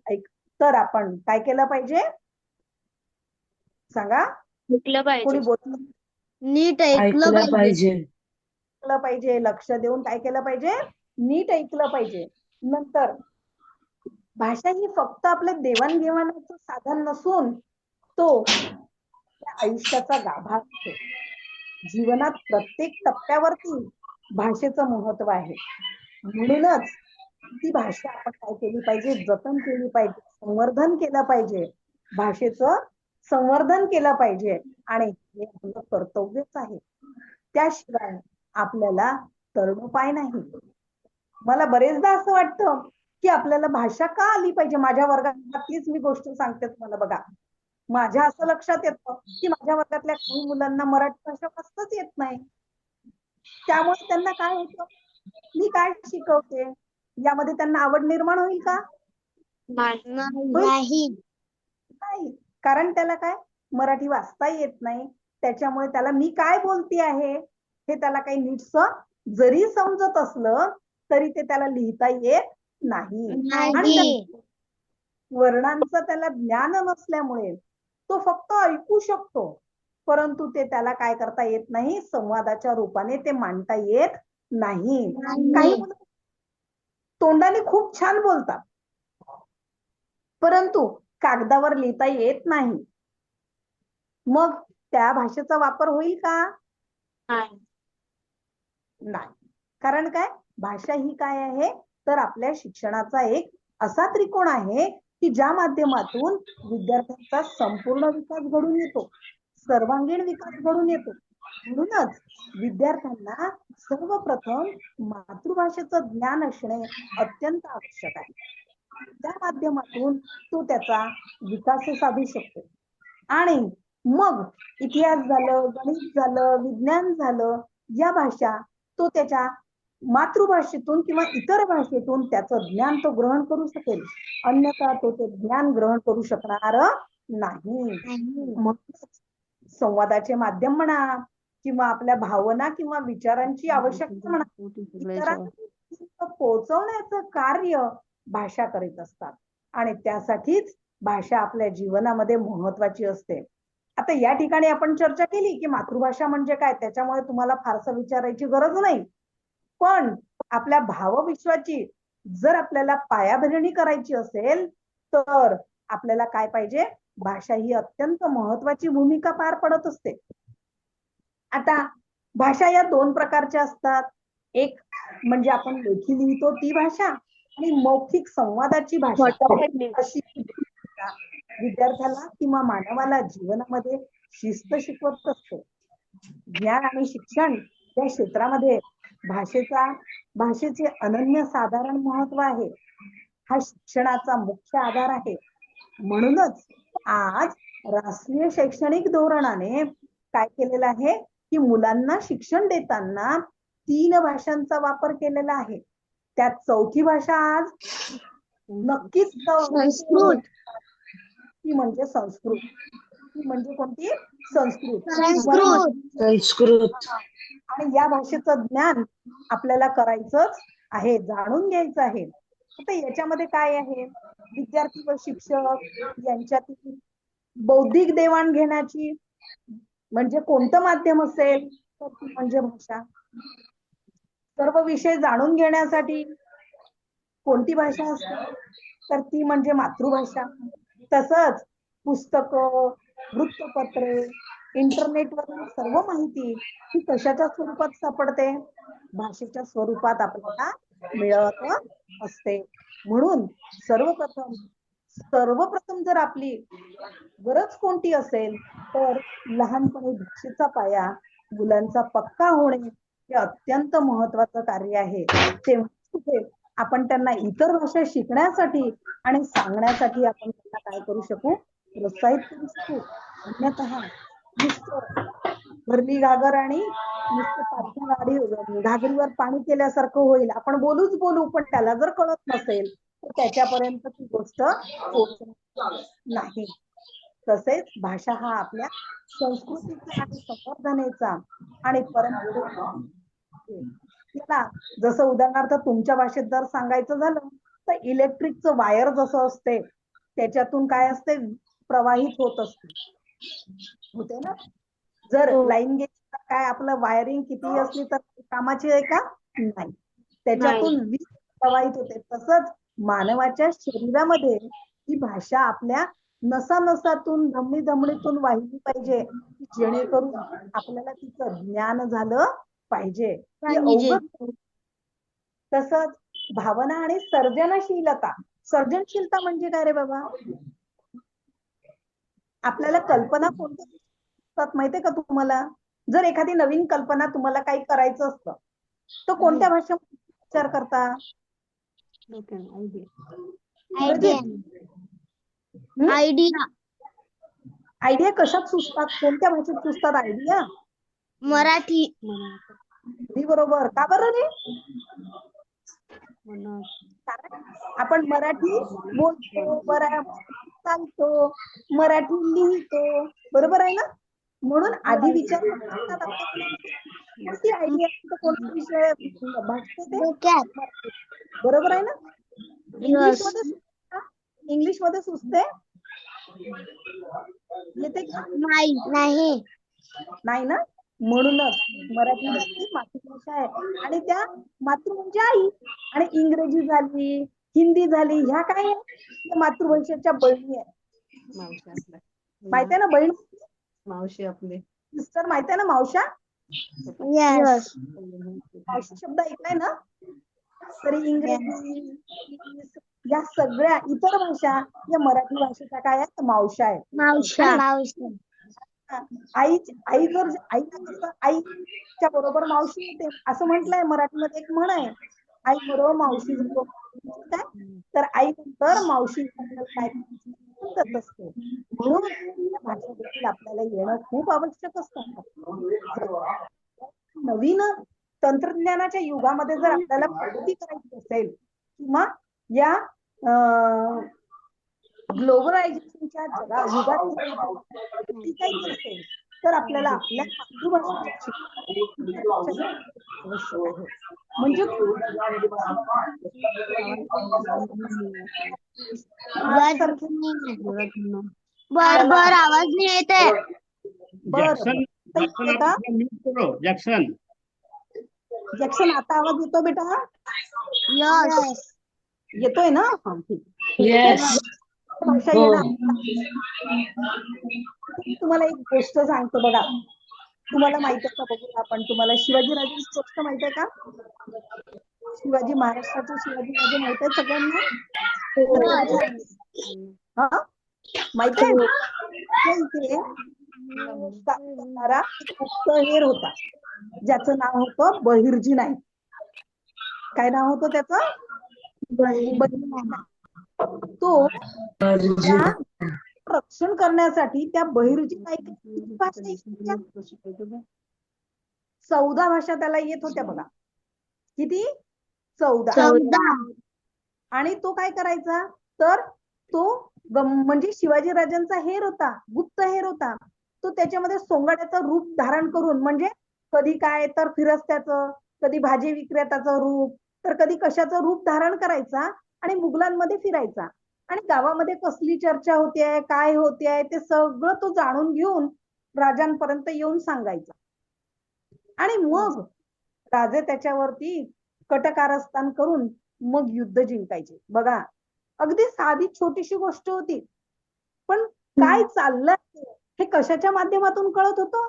तर आपण काय केलं पाहिजे सांगा? ऐकलं कोणी पाहिजे, बोलत नीट ऐकलं पाहिजे. ऐकलं पाहिजे, लक्ष देऊन काय केलं पाहिजे? नीट ऐकलं पाहिजे. नंतर भाषा ही फक्त आपल्या देवाणघेवाणाचं साधन नसून तो आयुष्याचा गाभा असतो. जीवनात प्रत्येक टप्प्यावरती भाषेचं महत्व आहे. म्हणूनच ती भाषा आपण काय केली पाहिजे? जतन केली पाहिजे, संवर्धन केलं पाहिजे. भाषेचं संवर्धन केलं पाहिजे आणि हे आपलं कर्तव्यच आहे. त्याशिवाय आपल्याला तरणोपाय नाही. मला बरेचदा असं वाटतं की आपल्याला भाषा का आली पाहिजे. माझ्या वर्गातलीच मी गोष्ट सांगते तुम्हाला. बघा, माझ्या असं लक्षात येतं की माझ्या वर्गातल्या काही मुलांना मराठी भाषा वाचताच येत नाही. त्यामुळे त्यांना काय होतं, मी काय शिकवते यामध्ये त्यांना आवड निर्माण होईल का? नाही. कारण त्याला काय मराठी वाचता येत नाही. त्याच्यामुळे त्याला मी काय बोलते आहे हे त्याला काही नीटसं जरी समजत असलं तरी ते त्याला लिहिता येत नाही. आणि वर्णांचं त्याला ज्ञान नसल्यामुळे तो फक्त ऐकू शकतो, परंतु ते त्याला काय करता येत नाही, संवादाच्या रूपाने ते मांडता येत नाही. काही मुलं तोंडाने खूप छान बोलतात, परंतु कागदावर लिहिता येत नाही. मग त्या भाषेचा वापर होईल का? नाही. कारण काय, भाषा ही काय आहे तर आपल्या शिक्षणाचा एक असा त्रिकोण आहे की ज्या माध्यमातून विद्यार्थ्यांचा संपूर्ण विकास घडून येतो, सर्वांगीण विकास घडून येतो. म्हणूनच विद्यार्थ्यांना सर्वप्रथम मातृभाषेचं ज्ञान असणे अत्यंत आवश्यक आहे. त्या माध्यमातून तो त्याचा विकास साधू शकतो. आणि मग इतिहास झालं, गणित झालं, विज्ञान झालं, या भाषा तो त्याच्या मातृभाषेतून किंवा इतर भाषेतून त्याचं ज्ञान तो ग्रहण करू शकेल. अन्यथा तो ते ज्ञान ग्रहण करू शकणार नाही. मग संवादाचे माध्यम म्हणा किंवा आपल्या भावना किंवा विचारांची आवश्यकता म्हणा, इतरांना पोहोचवण्याचं कार्य भाषा करीत असतात. आणि त्यासाठीच भाषा आपल्या जीवनामध्ये महत्वाची असते. आता या ठिकाणी आपण चर्चा केली की मातृभाषा म्हणजे काय, त्याच्यामुळे तुम्हाला फारसं विचारायची गरज नाही. पण आपल्या भावविश्वाची जर आपल्याला पायाभरणी करायची असेल तर आपल्याला काय पाहिजे, भाषा ही अत्यंत महत्वाची भूमिका पार पडत असते. आता भाषा या दोन प्रकारच्या असतात. एक म्हणजे आपण लेखी लिहितो ती भाषा आणि मौखिक संवादाची भाषा. अशी विद्यार्थ्याला किंवा मानवाला जीवनामध्ये शिस्त शिकवत असते. ज्ञान आणि शिक्षण या क्षेत्रामध्ये भाषेचे अनन्य साधारण महत्व आहे. हा शिक्षणाचा मुख्य आधार आहे. म्हणूनच आज राष्ट्रीय शैक्षणिक धोरणाने काय केलेलं आहे की मुलांना शिक्षण देताना 3 भाषांचा वापर केलेला आहे. त्यात चौथी भाषा आज नक्कीच संस्कृत. ती म्हणजे संस्कृत. ती म्हणजे कोणती? संस्कृत. आणि या भाषेचं ज्ञान आपल्याला करायचंच आहे, जाणून घ्यायचं आहे. आता याच्यामध्ये काय आहे, विद्यार्थी व शिक्षक यांच्यातील बौद्धिक देवाणघेण्याची म्हणजे कोणतं माध्यम असेल तर ती म्हणजे भाषा. सर्व विषय जाणून घेण्यासाठी कोणती भाषा असते तर ती म्हणजे मातृभाषा. तसंच पुस्तकं, वृत्तपत्रे, इंटरनेटवर सर्व माहिती ही कशाच्या स्वरूपात सापडते? भाषेच्या स्वरूपात आपल्याला मिळत असते. म्हणून सर्वप्रथम जर आपली गरज कोणती असेल तर लहानपणी भाषेचा पाया मुलांचा पक्का होणे हे अत्यंत महत्वाचं कार्य आहे. तेव्हा आपण त्यांना इतर भाषा शिकण्यासाठी आणि सांगण्यासाठी आपण त्यांना काय करू शकू? प्रोत्साहित करू शकू. अन्यथा नुसतं भरली घागर आणि नुसतं पालथी घागरीवर पाणी केल्यासारखं होईल. आपण बोलू पण त्याला जर कळत नसेल तर त्याच्यापर्यंत ती गोष्ट पोहोचणार नाही. तसेच भाषा हा आपल्या संस्कृतीचा आणि संवर्धनेचा आणि परंपरेचा जसं उदाहरणार्थ तुमच्या भाषेत जर सांगायचं झालं तर इलेक्ट्रिकचं वायर जसं असते त्याच्यातून काय असते? प्रवाहित होत असते, होते ना. जर लाईन गेली तर काय आपलं वायरिंग किती असली तर कामाची आहे का? नाही. त्याच्यातून वीज प्रवाहित होते. तसंच मानवाच्या शरीरामध्ये ही भाषा आपल्या नसानसातून धमनीतून वाहिली पाहिजे, जेणेकरून आपल्याला तिचं ज्ञान झालं पाहिजे. तसंच भावना आणि सर्जनशीलता. सर्जनशीलता म्हणजे काय रे बाबा? आपल्याला कल्पना कोणत्या असतात माहितीये का तुम्हाला? जर एखादी नवीन कल्पना तुम्हाला काही करायचं असतं तर कोणत्या भाषेमध्ये विचार करता? आयडिया कशात सुचतात? कोणत्या भाषेत सुचतात आयडिया? मराठी. बरोबर. का बरं रे? आपण मराठी बोलतो, चालतो, मराठी लिहितो, बरोबर आहे ना? म्हणून आधी विचार कोणती आयडिया कोणता विषय बरोबर आहे ना? इंग्लिश मध्ये सुचते? येते का? नाही ना. म्हणूनच मराठी ही मातृभाषा आहे आणि त्या मातृ म्हणजे आई. आणि इंग्रजी झाली, हिंदी झाली, ह्या काय मातृभाषेच्या बहिणी आहेत. माहिती आहे ना बहीण? मावशी आपली सिस्टर माहिती आहे ना? मावशा. मावशी शब्द ऐकलाय ना? तरी इंग्रजी या सगळ्या इतर भाषा या मराठी भाषेच्या काय आहेत? मावशा आहेत. आई जर आईच्या बरोबर मावशी येते असं म्हटलंय. मराठीमध्ये एक म्हण आहे, आई बरोबर मावशी काय तर आई नंतर मावशी काय करत असते. म्हणून या भाषा देखील आपल्याला येणं खूप आवश्यक असतं. नवीन तंत्रज्ञानाच्या युगामध्ये जर आपल्याला प्रगती करायची असेल किंवा या ग्लोबलायझेशनच्या युगात शिकायची असेल तर आपल्याला आपल्या मातृभाषेत आवश्यक आहे. म्हणजे बर आवाज नाही येत आहे. जॅक्सन आता आवाज येतो बेटा? येतोय ना? भाषा येणार. तुम्हाला एक गोष्ट सांगतो बघा. तुम्हाला माहित आहे का? बघूया आपण. तुम्हाला शिवाजीराजांची गोष्ट माहित आहे का? शिवाजी महाराष्ट्राचे शिवाजी राजे माहित आहे सगळ्यांना? हा माहित आहे? इथे एक गुप्तहेर होता ज्याचं नाव होतं बहिर्जी नाईक. काय नाव होतं त्याचं? तो रक्षण करण्यासाठी त्या बहिर्जी नाईक भाषा 14 भाषा त्याला येत होत्या बघा. किती? 14. आणि तो काय करायचा तर तो म्हणजे शिवाजी राजांचा हेर होता, गुप्त हेर होता. तो त्याच्यामध्ये सोंगाड्याचं रूप धारण करून, म्हणजे कधी काय तर फिरस्त्याचं, कधी भाजी विक्रेत्याचं रूप, तर कधी कशाचं रूप धारण करायचा आणि मुघलांमध्ये फिरायचा आणि गावामध्ये कसली चर्चा होतीये, काय होतीये ते सगळं तो जाणून घेऊन राजांपर्यंत येऊन सांगायचा. आणि मग राजे त्याच्यावरती कटकारस्थान करून मग युद्ध जिंकायचे. बघा, अगदी साधी छोटीशी गोष्ट होती, पण काय चाललंय हे कशाच्या माध्यमातून कळत होतं?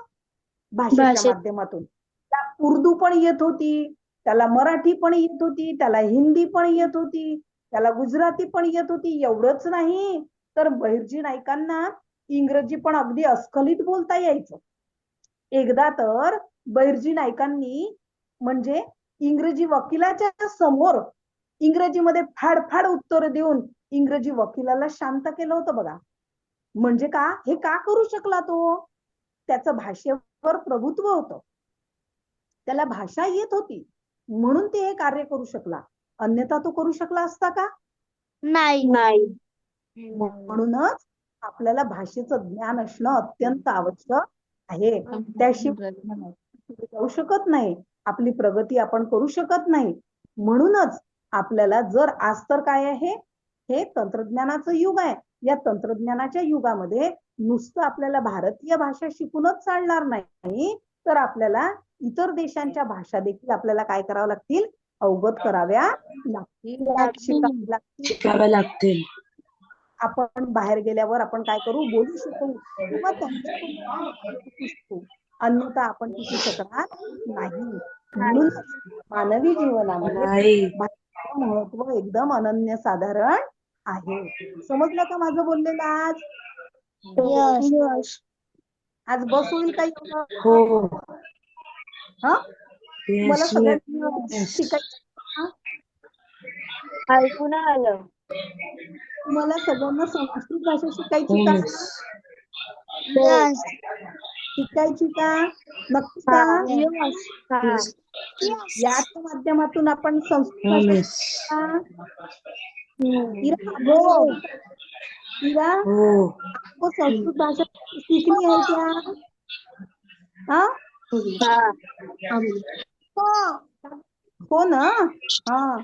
भाषेच्या माध्यमातून. त्याला उर्दू पण येत होती, त्याला मराठी पण येत होती, त्याला हिंदी पण येत होती, त्याला गुजराती पण येत होती. एवढंच नाही तर बहिर्जी नाईकांना इंग्रजी पण अगदी अस्खलित बोलता यायचं. एकदा तर बहिर्जी नाईकांनी म्हणजे इंग्रजी वकिलाच्या समोर इंग्रजीमध्ये फाडफाड उत्तर देऊन इंग्रजी वकिलाला शांत केलं होतं बघा. म्हणजे का? हे का करू शकला तो? त्याचं भाषेवर प्रभुत्व होतं, त्याला भाषा येत होती, म्हणून ते हे कार्य करू शकला. अन्यथा तो करू शकला असता का? नाही. म्हणूनच आपल्याला भाषेचं ज्ञान असणं अत्यंत आवश्यक आहे. त्याशिवाय जाऊ शकत नाही, आपली प्रगती आपण करू शकत नाही. म्हणूनच आपल्याला जर आज तर काय आहे, हे तंत्रज्ञानाचं युग आहे. या तंत्रज्ञानाच्या युगामध्ये नुसतं आपल्याला भारतीय भाषा शिकूनच चालणार नाही, तर आपल्याला इतर देशांच्या भाषा देखील आपल्याला काय कराव्या लागतील? अवगत कराव्या लागतील, शिकाव्या लागतील. आपण बाहेर गेल्यावर आपण काय करू? बोलू शकू किंवा त्यांच्याबरोबर शकू, अन्यथा आपण शिकू शकणार नाही. म्हणून मानवी जीवनामध्ये भाषेचं महत्व एकदम अनन्यसाधारण आहे. समजलं का माझं बोललेलं आज? आज बस होईल का? हो. हा, मला Yes, सगळ्यांना yes. शिकायचं. ऐकून आलं. मला सगळ्यांना संस्कृत भाषा शिकायची हो, का? miss. शिकायची का? नक्की का? Yes. याच माध्यमातून आपण संस्कृत हो, भाषा miss. इरा, हो. आपको संस्कृत भाषा सीखनी है क्या? हाँ? हो ना? हा.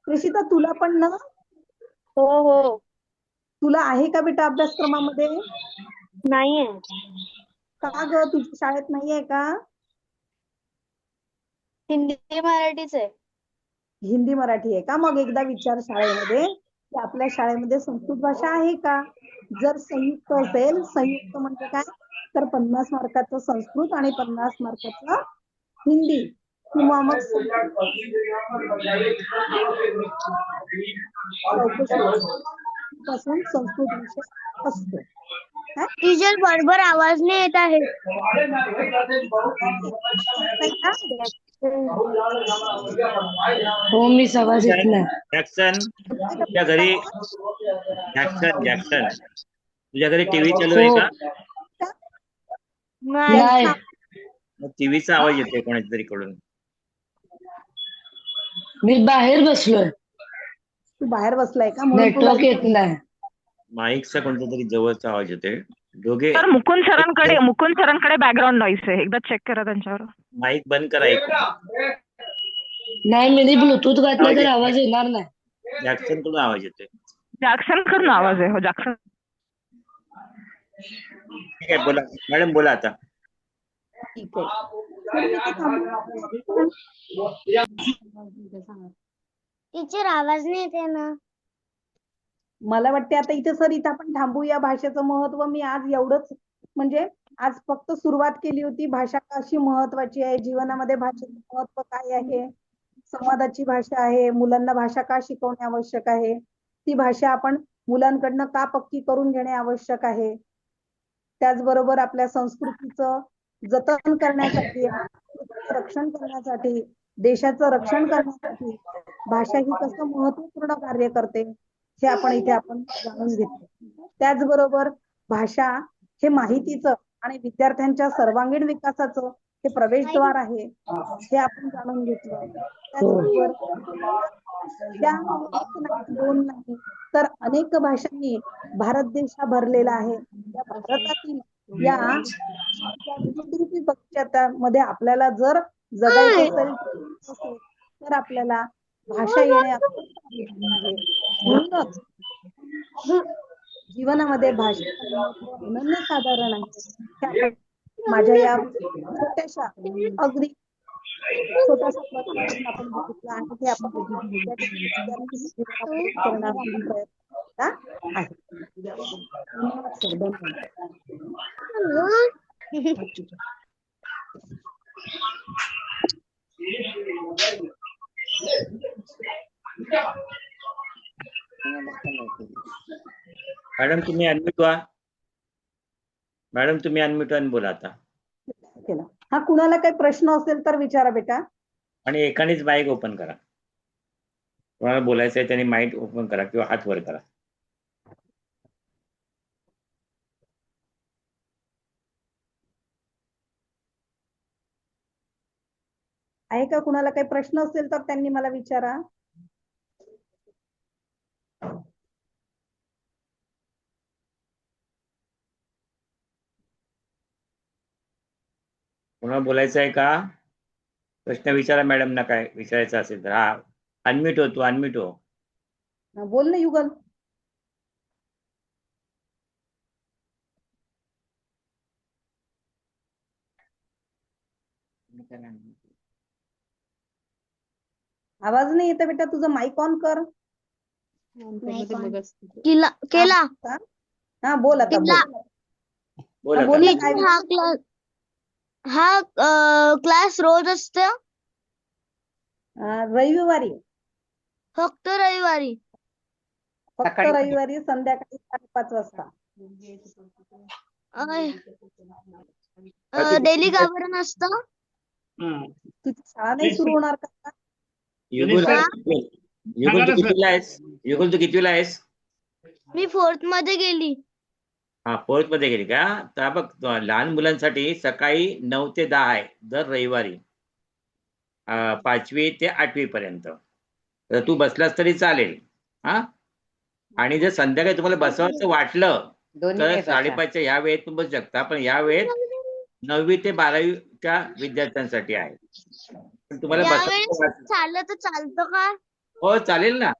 प्रेषिता तुला पण ना? हो. तुला आहे का बेटा अभ्यासक्रमामध्ये? नाहीये. का ग, तुझ्या शाळेत नाहीये का? हिंदी मराठीच आहे. हिंदी मराठी आहे का? मग एकदा विचार शाळेमध्ये की आपल्या शाळेमध्ये संस्कृत भाषा आहे का? जर संयुक्त असेल, संयुक्त म्हणजे काय? तर 50 मार्काचं संस्कृत आणि 50 मार्काचं हिंदी, किंवा मग पासून संस्कृत विषय असतो. टीचर बरोबर आवाज नाही येत आहे. हो, मिस, आवाज येत नाही. जॅक्सन, तुझ्या घरी जॅक्सन तुझ्या घरी टीव्ही चालू आहे का? नाही. मग टीव्हीचा आवाज येतोय कोणाच्या तरी कडून. मी बाहेर बसलोय, तू बाहेर बसलाय का? म्हणून तुला नेटवर्क येत नाही. माईकचा कोणता तरी जवळचा आवाज येतोय. दोघे तर मुकुंद सरांकडे बॅकग्राऊंड नॉईस आहे, एकदा चेक करा त्यांच्यावर. माईक बंद करा एक. नाही, मी ब्लूटूथ घातलं तर आवाज येणार नाही. जॅक्सन कडून आवाज येतोय. जॅक्सन कडून आवाज आहे. हो, जॅक्सन. ठीक आहे, बोला मॅडम, बोला आता. ठीक आहे. टीचर आवाज नाही येते ना. मला वाटते आता इथं आपण थांबूया. भाषेचं महत्व मी आज एवढंच, म्हणजे आज फक्त सुरुवात केली होती. भाषा कशी महत्वाची आहे जीवनामध्ये, भाषेचं महत्व काय आहे, संवादाची भाषा आहे, मुलांना भाषा का शिकवणे आवश्यक आहे, ती भाषा आपण मुलांकडनं का पक्की करून घेणे आवश्यक आहे, त्याचबरोबर आपल्या संस्कृतीचं जतन करण्यासाठी, रक्षण करण्यासाठी, देशाचं रक्षण करण्यासाठी भाषा ही कसं महत्वपूर्ण कार्य करते हे आपण जाणून घेतलं. त्याचबरोबर भाषा हे माहितीचं आणि विद्यार्थ्यांच्या सर्वांगीण विकासाचं हे प्रवेशद्वार आहे हे आपण जाणून घेतलं. त्याचबरोबर एक नाही, दोन नाही, तर अनेक भाषांनी भारत देश हा भरलेला आहे. या भारतातील या मध्ये आपल्याला जर जगायचं असेल तर आपल्याला भाषा येणे आहे. म्हणूनच जीवनामध्ये भाषेचं महत्व अनन्यसाधारण आहे. माझ्या या छोट्याशा, अगदी छोटासा प्रयत्न आपण बघितला आणि ते आपण करण्याचा प्रयत्न आहे. मॅडम तुम्ही अनम्यूट व्हा. मॅडम तुम्ही अनम्यूट व्हा आणि बोला आता. केलं. हा, कुणाला काही प्रश्न असेल तर विचारा बेटा. आणि एकानेच माईक ओपन करा. कोणाला बोलायचं आहे त्यांनी माईक ओपन करा किंवा हात वर करा. आहे का कुणाला काही प्रश्न असेल तर त्यांनी मला विचारा. कोणाला बोलायचं आहे का? प्रश्न विचारा मॅडम ना, काय विचारायचं असेल तर. हा, अनम्यूट हो, तू अनम्यूट हो. हा, बोल ना युगल. आवाज नाही येत बेटा, तुझं माईक ऑन कर. केला. हा, बोल आता केला. बोल. बोल हा, आता. बोल ना, टीचर, काय हा क्लास रोज असतो? रविवारी, फक्त रविवारी? फक्त सकाळी. रविवारी संध्याकाळी 5:30 वाजता. डेली का बरं नसतं? तुझी शाळा नाही सुरू होणार का? युगल हा? युगल तू कितवीला आहेस? युगल तू कितवीला आहेस? मी 4th मध्ये गेली. हा, 4th मध्ये गेली का? तर बघ, लहान मुलांसाठी सकाळी 9 ते 10 आहे दर रविवारी, 5वी ते 8वी पर्यंत. तर तू बसलास तरी चालेल. हा, आणि जर संध्याकाळी तुम्हाला बसवायचं वाटलं दोन्ही तर वेळेस बसा. 5:30च्या ह्या वेळेत तुम्ही बसू शकता. पण या वेळेत 9वी ते 12वीच्या विद्यार्थ्यांसाठी आहे. पण तुम्हाला त्यावेळेस बसवायचं वाटलं, चाललं तर चालतं का? हो चालेल ना.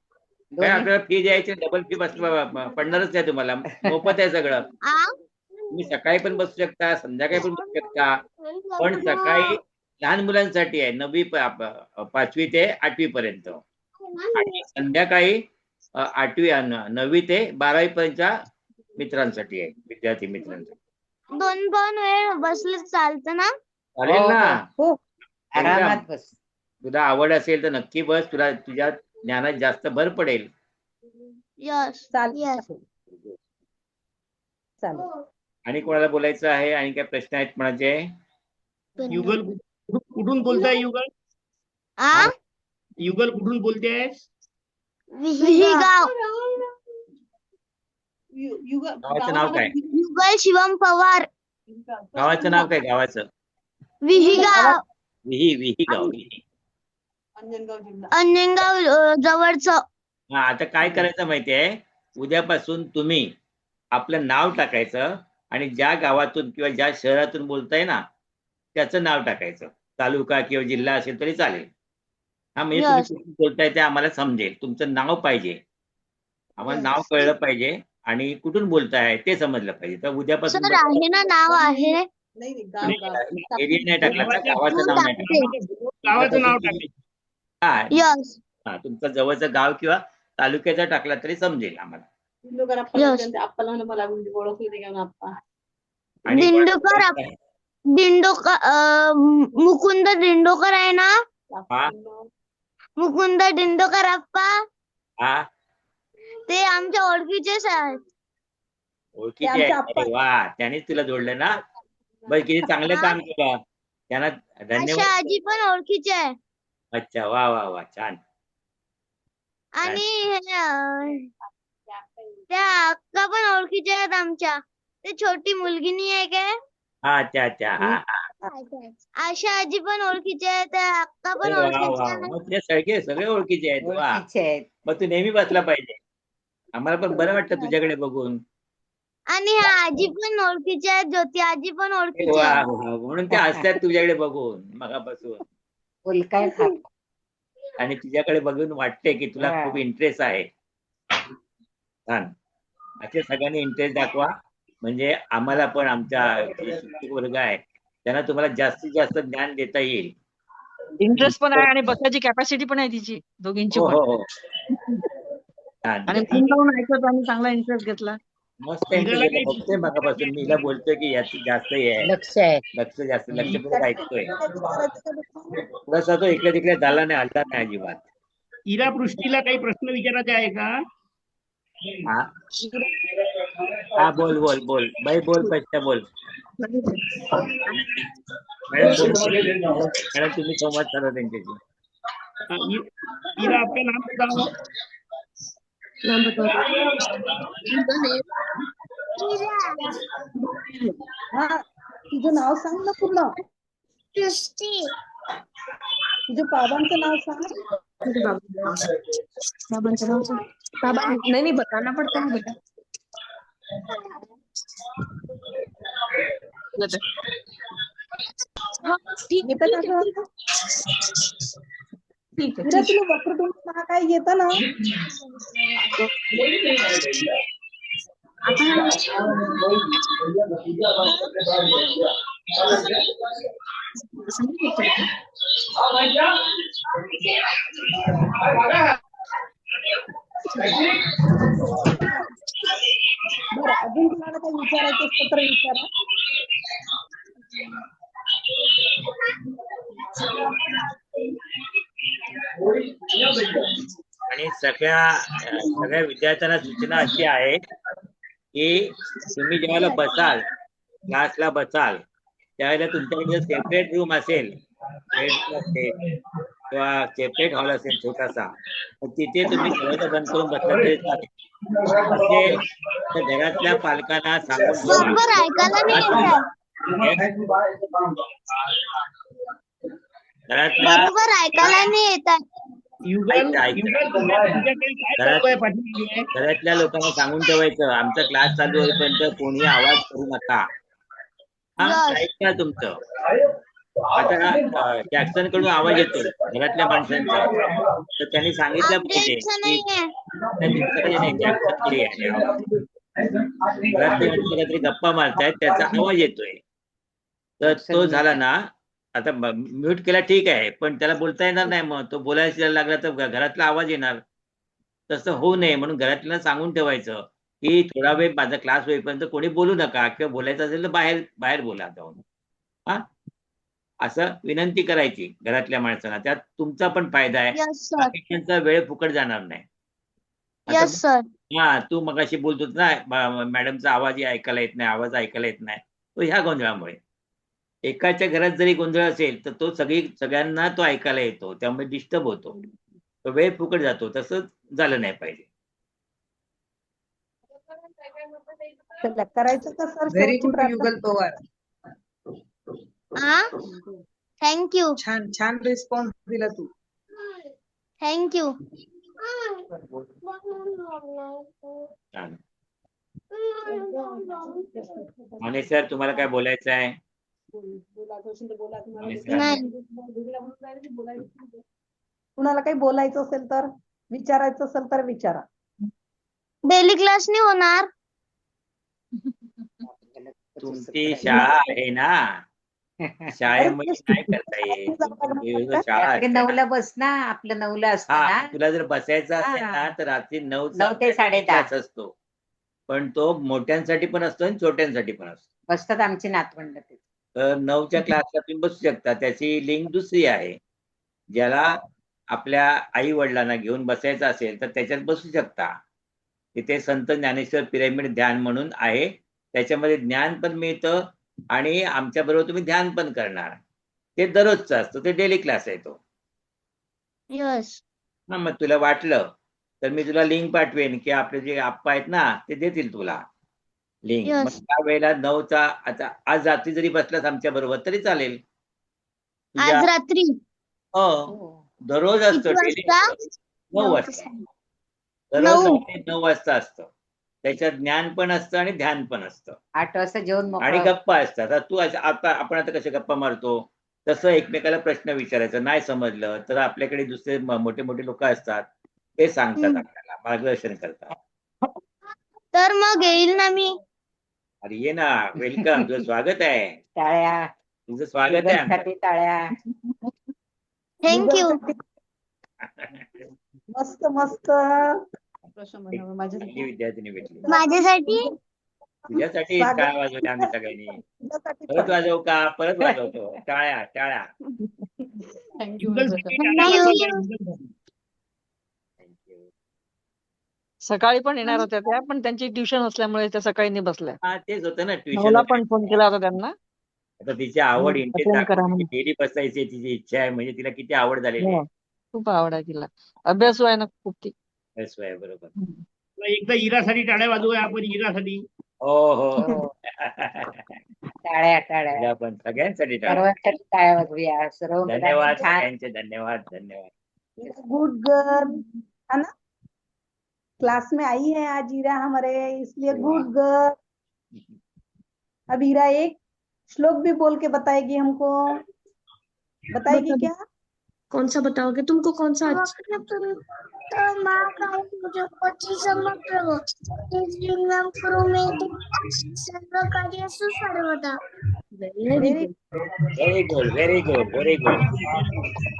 काय दोन्ही आपल्याला फी द्यायची, डबल फी पडणारच नाही तुम्हाला. मोफत आहे सगळं. आ? तुम्ही सकाळी पण बसू शकता, संध्याकाळी पण बसू शकता. पण सकाळी लहान मुलांसाठी आहे, 5वी ते 8वी पर्यंत. आणि संध्याकाळी 9वी ते 12वी पर्यंतच्या मित्रांसाठी आहे, विद्यार्थी मित्रांसाठी. दोन वेळ बसलं तर चालतं ना? चालेल ना. हो, आरामात बस. तुला आवड असेल तर नक्की बस. तुला तुझ्या ज्ञानात जास्त भर पडेल. यस. चालेल यस. चालेल. चालेल. आणि कोणाला बोलायचं आहे? आणि काय प्रश्न आहेत म्हणायचे? युगल कुठून बोलताय युगल? आ? युगल कुठून बोलतेस? विहिगाव. गावाचं नाव काय? युगल शिवम पवार. गावाचं नाव काय? गावाचं विहिगाव. विही गाव. अंजनगाव जवळचं. हा, आता काय करायचं माहितीये, उद्यापासून तुम्ही आपलं नाव टाकायचं आणि ज्या गावातून किंवा ज्या शहरातून बोलताय ना त्याचं नाव टाकायचं. तालुका किंवा जिल्हा असेल तरी चालेल. हा, म्हणजे तुम्ही Yes. कुठून बोलताय ते आम्हाला समजेल. तुमचं नाव पाहिजे, आम्हाला नाव कळलं पाहिजे आणि कुठून बोलताय ते समजलं पाहिजे. तर उद्यापासून सर आहे ना, नाव आहे. एरिया नाही टाकला, गावाचं नाव नाही टाकलं. गावाचं नाव टाकायचं. हा, यस. हा, तुमचं जवळचं गाव किंवा तालुक्याचा टाकला तरी समजेल आम्हाला. आणि दिंडोकर मुकुंद दिंडोकर आहे ना? हा, मुकुंद दिंडोकर अप्पा, हा, ते आमच्या ओळखीचेच आहेत. ओळखीचे ते आहे. आमच्या अरे वा, त्यांनीच तुला जोडलं ना. बरं, किती चांगलं काम केलं. त्यांना आशा धन्यवाद. आजी पण ओळखीचे आहे. अच्छा, वा वा वा, छान. आणि त्या अक्का पण ओळखीच्या आहेत आमच्या. ते छोटी मुलगी नाही आहे काय? हा, त्या हा, हा. आशा आजी पण ओळखीचे आहेत, त्या अक्का पण अरे वा ओळखीच्या वा, आहेत. मग ते सगळे ओळखीचे आहेत. वा, ओळखीचे आहेत. मग तू नेहमी बसला पाहिजे. आम्हाला पण बरं वाटतं तुझ्याकडे बघून. आणि ह्या आजी पण ओळखीच्या आहेत, ज्योती आजी पण अरे ओळखीच्या वा आहेत. वा, म्हणून ते हसतात तुझ्याकडे बघून मगापासून. फुलकाय खात. आणि तुझ्याकडे बघून वाटते की तुला हा. खूप इंटरेस्ट आहे. छान. असे सगळ्यांनी इंटरेस्ट दाखवा, म्हणजे आम्हाला पण आमच्या जे शिक्षक वर्ग आहे त्यांना तुम्हाला जास्तीत जास्त ज्ञान देता येईल. इंटरेस्ट पण आहे आणि बसायची कॅपॅसिटी पण आहे तिची, दोघींची हो पण. हो हो, छान. आणि फोन लावून ऐकत आणि चांगला इंटरेस्ट घेतला. मस्त हिराला काही बघतोय मगापासून मी हिला बोलतोय की याची जास्त हे आहे लक्ष आहे. लक्षपूर्वक ऐकतोय. काय विचारायचं का बेटा? थोडासा तो इकडे तिकडे झाला नाही, हलला नाही अजिबात. हिरा पृष्टीला काही प्रश्न विचारायचे आहे का? हा हा, बोल बोल बोल बाई, बोल प्रश्न बोल. मॅडम तुम्ही संवाद साधा त्यांच्याशी. हिरा आपका नाम बताओ. हा, तुझं नाव सांग ना पूर्ण. सृष्टी. तुझ्या बाबांचं नाव सांग. नहीं बताना पड़ता है बेटा. येतं का गं? हिरा, तुला वक्रतुंड महाकाय येतं ना? बरं, अजून तुम्हाला काही विचारायचं असतं तर विचारा. आणि सगळ्या विद्यार्थ्यांना सूचना अशी आहे की तुम्ही ज्यावेळेला बसाल, क्लासला बसाल, त्यावेळेला तुमच्याकडे सेपरेट रूम असेल, किंवा सेपरेट हॉल असेल छोटासा, तर तिथे तुम्ही दरवाजा बंद करून बसला तरी चालेल. असेल तर घरातल्या पालकांना सांगून बरोबर ऐकायला नाही येत आहे. घरातल्या बरोबर ऐकायला नाही येत आहे. युगल ऐक. तुझ्याकडे काय चालू आहे पाठीमागे? घरातल्या लोकांना सांगून ठेवायचं, आमचा क्लास चालू होईपर्यंत कोणी आवाज करू नका. हा, Yes. ऐका तुमचं. आता जॅक्सन कडून आवाज येतो घरातल्या माणसांचा, तर त्यांनी सांगितलं आमच्या पाहिजे इथं की नाहीये. तुमच्याकडे नाही, जॅक्सनकडे आहे आवाज. घरातले माणसं काहीतरी गप्पा मारतायत, त्याचा आवाज येतोय. तर तो झाला ना, आता म्यूट केला ठीक आहे, पण त्याला बोलता येणार नाही. मग तो बोलायला लागला तर घरातला आवाज येणार. तसं होऊ नये म्हणून घरातल्यांना सांगून ठेवायचं की थोडा वेळ माझा क्लास होईपर्यंत कोणी बोलू नका, किंवा बोलायचं असेल तर बाहेर बोला जाऊन. हा, असं विनंती करायची घरातल्या माणसांना. त्यात तुमचा पण फायदा आहे, Yes, sir. बाकीच्यांचा वेळ फुकट जाणार नाही. Yes, sir. हा, तू मगाशी बोलतो ना मॅडमचा आवाज ऐकायला येत नाही, आवाज ऐकायला येत नाही, तो ह्या गोंधळामुळे. एकाच्या घरात जरी गोंधळ असेल तर तो सगळ्यांना तो ऐकायला येतो, त्यामुळे डिस्टर्ब होतो, तो वेळ फुकट जातो. तसंच झालं नाही पाहिजे. चला, करायचं का सर? व्हेरी शेवटची गुड प्रार्थना. युगल पवार. थँक्यू. छान रिस्पॉन्स दिला तू. थँक्यू. छान. माने सर, तुम्हाला काय बोलायचं आहे? नाही. कुणाला काही बोलायचं असेल तर, विचारायचं असेल तर विचारा. डेली क्लास नाही होणार. तुमची शाळा आहे ना, शाळेमध्ये काय करता येईल? तुमची शाळा आहे. 9ला बस ना, आपलं 9ला असतं हा, ना. तुला जर बसायचं असेल हा. ना तर रात्री 9 ते 10:30 असतो, पण तो मोठ्यांसाठी पण असतो आणि छोट्यांसाठी पण असतो. बसतात आमची नातवंड ते. तर 9च्या क्लासला तुम्ही बसू शकता. त्याची लिंक दुसरी आहे. ज्याला आपल्या आई वडिलांना घेऊन बसायचं असेल तर त्याच्यात बसू शकता. तिथे संत ज्ञानेश्वर पिरॅमिड ध्यान म्हणून आहे, त्याच्यामध्ये ज्ञान पण मिळतं आणि आमच्या बरोबर तुम्ही ध्यान पण करणार. ते दररोजचं असतं, ते डेली क्लास आहे तो. यस. हा, मग तुला वाटलं तर मी तुला लिंक पाठवेन की आपले जे आप्पा आहेत ना ते देतील तुला लिंक. Yes. मग त्यावेळेला 9चा, आता आज रात्री जरी बसलास आमच्या बरोबर तरी चालेल. आज रात्री हो, दररोज असतं. किती वाजता? 9 वाजता. दररोज 9. रात्री 9 वाजता असतं. त्याच्यात ज्ञान पण असतं आणि ध्यान पण असतं 8 वाजता जेवण आणि मोकळं. गप्पा असतात. आता आपण आता कसे गप्पा मारतो तसं एकमेकाला प्रश्न विचारायचा. नाही समजलं तर आपल्याकडे दुसरे मोठे मोठे लोक असतात, ते सांगतात, आपल्याला मार्गदर्शन करतात. तर मग येईल ना मी. अरे ये ना, वेलकम, तुझं स्वागत आहे. टाळ्या. तुझं स्वागत आहे आमचं. युगलसाठी टाळ्या. थँक्यू. मस्त मस्त. प्रश्न एक बनवा माझ्यासाठी. पहिली विद्यार्थिनी भेटली. माझ्यासाठी तुझ्यासाठी स्वागत. टाळ्या वाजवल्या आम्ही सगळ्यांनी. तुझ्यासाठी परत पण. वाजवू का? परत वाजवतो. टाळ्या टाळ्या. थँक्यू युगलसाठी Thank टाळ्या you. वाजवा, युगलसाठी. थँक्यू. सकाळी पण येणार होत्या त्या, पण त्यांची ट्युशन असल्यामुळे त्या सकाळी नाही बसल्या. हा तेच होतं ना ट्युशन. मला पण फोन केला होता त्यांना. आता तिची आवड इंटरेस्ट अटेंड करा म्हणून. डेली बसायची तिची इच्छा आहे, म्हणजे तिला किती आवड झालेली हो, आहे. खूप आवड आहे तिला. अभ्यासू आहे ना खूप ती. बस आहे, बरोबर. एकदा इरासाठी टाळ्या वाजवूया आपण, इरासाठी. हो हो. टाळ्या टाळ्या तिला पण सगळ्यांसाठी टाळ्या. सर्वांसाठी टाळ्या वाजवूया. सर्व धन्यवाद छान. सगळ्यांचे. धन्यवाद धन्यवाद. गुड गर्ल है ना, क्लास में आई है आज ईरा हमारे, इसलिए गुड गर्ल। अब ईरा एक श्लोक भी बोल के बताएगी हमको, बताएगी क्या? कौन सा बताओगे? तुमको कौन सा Very very good very good very good.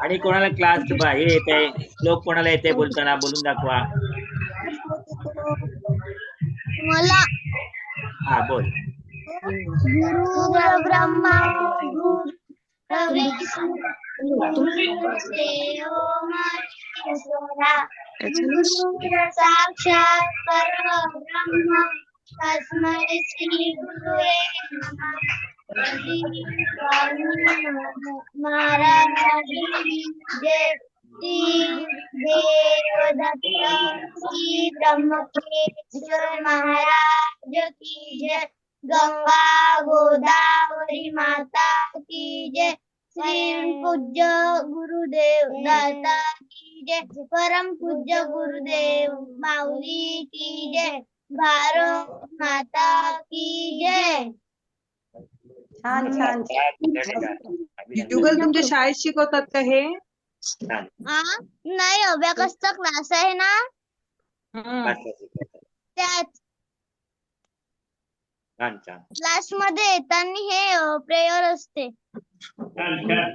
आणि कोणाला क्लास हे येत आहे, श्लोक कोणाला येते बोलताना बोलून दाखवा. मला हा बोल. गुरु ब्रह्मा गुरु देव महेश्वरा गुरु साक्षात परब्रह्म तस्मै श्री गुरुवे नमः। महाराज की जय। श्री देवदत्त श्री ब्रह्मकेश्वर महाराज की जय। गंगा गोदावरी माता की जय। श्री पूज्य गुरुदेव दाता की जय। परम पूज्य गुरुदेव माऊली की जय। भारत माता की जय। छान छान युगल तुमच्या शाळेत शिकवतात का हे? छान. नाही, अभ्यासचा क्लास आहे ना, त्यात छान छान. क्लास मध्ये येताना हे प्रेयर असते। छान छान.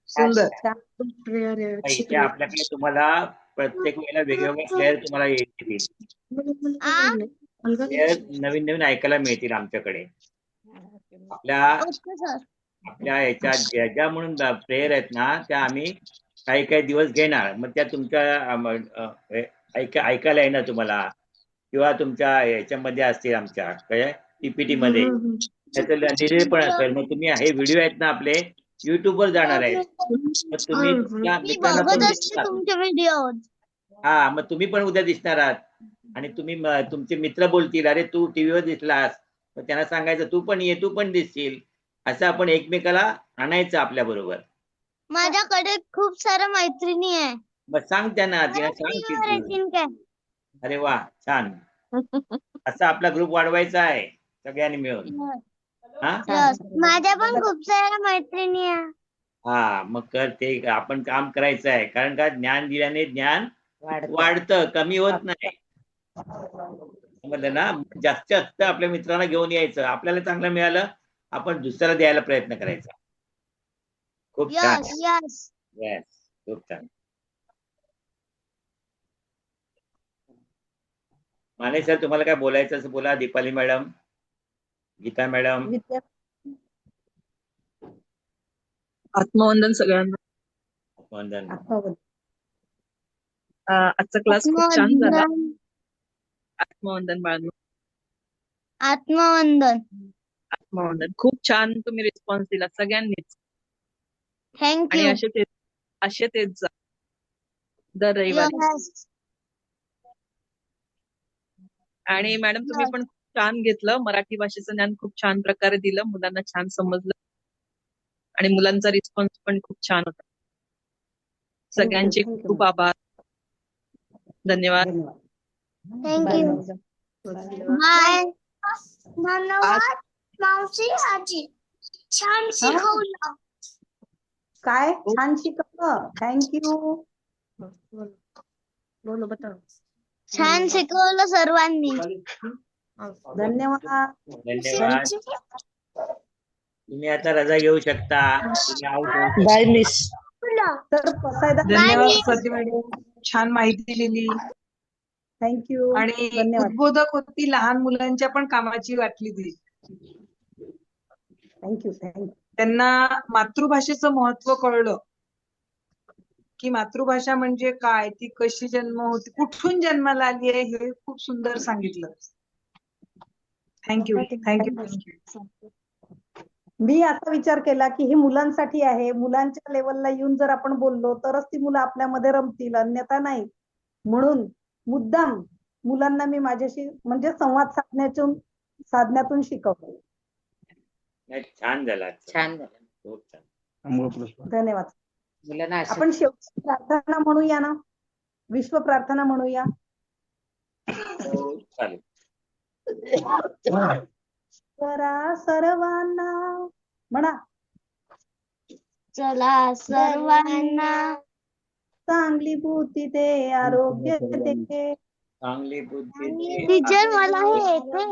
सुंदर. इथे आपल्याकडे तुम्हाला प्रत्येक वेळेला वेगवेगळे प्लेयर तुम्हाला येतील. प्लेयर नवीन नवीन ऐकायला मिळतील आमच्याकडे. आपल्या ओके सर। आपल्या याच्यात ज्या ज्या म्हणून प्लेयर आहेत ना, त्या आम्ही काही काही दिवस घेणार. मग त्या तुमच्या ऐकायला येणार तुम्हाला, किंवा तुमच्या याच्यामध्ये असतील आमच्या काय पीपीटी मध्ये त्याचं लिहिलेलं पण असेल. मग तुम्ही हे व्हिडिओ आहेत ना आपले युट्यूबवर जाणार आहेत. मग तुम्ही तुमच्या मी मित्रांना बघत पण असते दिसणार. तुमचे व्हिडिओ। हा, मग तुम्ही पण उद्या दिसणार आहात. आणि तुम्ही तुमचे मित्र बोलतील, अरे तू टीव्हीवर दिसलास, मग त्यांना सांगायचं तू पण ये, तू पण दिसशील. असं आपण एकमेकाला आणायचं आपल्या बरोबर. माझ्याकडे खूप साऱ्या मैत्रिणी आहे। मग सांग त्यांना, तिला सांग टीव्हीवर की येतील काय? अरे वा छान. असा आपला ग्रुप वाढवायचा आहे सगळ्यांनी मिळून. हा Yes. माझ्या पण खूप साऱ्या मैत्रिणी आहे। हा, मग कर ते. आपण काम करायचं आहे, कारण का ज्ञान दिल्याने ज्ञान वाढतं, कमी होत नाही. समजलं ना. जास्त जास्त आपल्या मित्रांना घेऊन यायचं. आपल्याला चांगलं मिळालं, आपण दुसऱ्याला द्यायला प्रयत्न करायचा. खूप छान. Yes yes. येस, खूप छान. माने सर, तुम्हाला काय बोलायचं असं बोला. Deepali madam, Geeta madam. आत्मवंदन सगळ्यांना. वंदन. आजचा क्लास खूप छान झाला. आत्मवंदन। आत्मवंदन बाळांनो. आत्मवंदन। आत्मवंदन. खूप छान तुम्ही रिस्पॉन्स दिला सगळ्यांनीच. थँक आणि यू। असे तेच जा दर रविवारी. यस। आणि मॅडम तुम्ही पण खूप छान घेतलं. मराठी भाषेचं ज्ञान खूप छान प्रकारे दिलं. मुलांना छान समजलं. आणि मुलांचा रिस्पॉन्स पण खूप छान होता. सगळ्यांचे खूप आभार. धन्यवाद. Thank you. बाय। धन्यवाद मावशी आजी, छान शिकवलं। काय छान शिकवलं. थँक्यू. बोलो बताओ. छान शिकवलं सर्वांनी। धन्यवाद. धन्यवाद. तुम्ही आता रजा घेऊ शकता. तुम्ही आउट होऊ शकता. Bye miss. तर बसायला धन्यवाद स्वाती मॅडम, छान माहिती दिली. थँक्यू. आणि धन्यवाद. उद्बोधक होती, लहान मुलांच्या पण कामाची वाटली ती. थँक्यू. त्यांना मातृभाषेचं महत्व कळलं, की मातृभाषा म्हणजे काय, ती कशी जन्म होती, कुठून जन्माला आली आहे, हे खूप सुंदर सांगितलं. थँक्यू. मी असा विचार केला की हे मुलांसाठी आहे, मुलांच्या लेवलला येऊन जर आपण बोललो तरच ती मुलं आपल्यामध्ये रमतील, अन्यथा नाही. म्हणून मुद्दाम मुलांना मी माझ्याशी म्हणजे संवाद साधण्यातून शिकवतो. नाही, छान झाला आजचा. छान झालं. खूप छान. धन्यवाद. मुलांना असं आपण शेवटी प्रार्थना म्हणूया ना, विश्व प्रार्थना म्हणूया. हो, चालेल. करा सर्वांना म्हणा, चला सर्वांना चांगली बुद्धी दे, आरोग्य दे. चांगली बुद्धी दे. टीचर मला हे येते.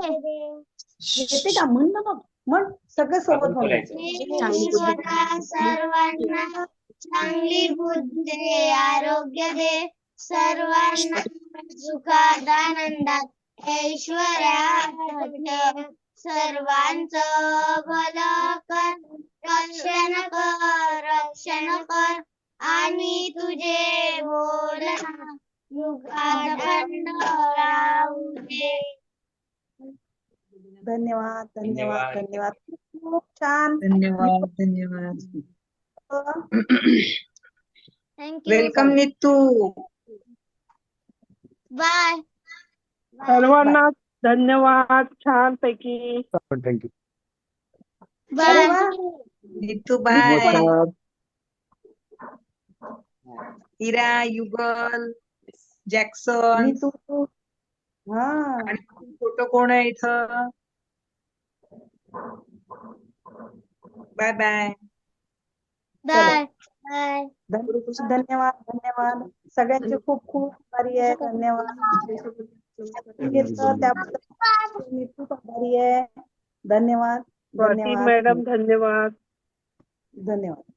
येते का? म्हण ना मग, म्हण सगळे सोबत आपण म्हणूया. बोलायचं. ईश्वरा सर्वांना चांगली बुद्धी दे, आरोग्य दे, सर्वांना सुखात आनंदात ऐश्वर्यात ठेव, सर्वांचं भलं कर, रक्षण कर आणि तुझे बोलना युगात अखंड राहू दे. धन्यवाद. धन्यवाद. धन्यवाद. खूप छान. धन्यवाद. थँक्यू. वेलकम नीतू. बाय. सर्वांना धन्यवाद. छान पैकी. थँक्यू. अरे बाय. वा. नीतू बाय. नमस्कार. इरा, युगल, जॅक्सन. मी तू. हा. आणि फोटो कोण आहे इथं? Bye bye. बाय. बाय. धन्यवाद. सगळ्यांचे खूप खूप आभारी आहे. धन्यवाद. घेतलं त्याबद्दल मी खूप आभारी आहे. धन्यवाद. स्वाती मॅडम धन्यवाद. धन्यवाद.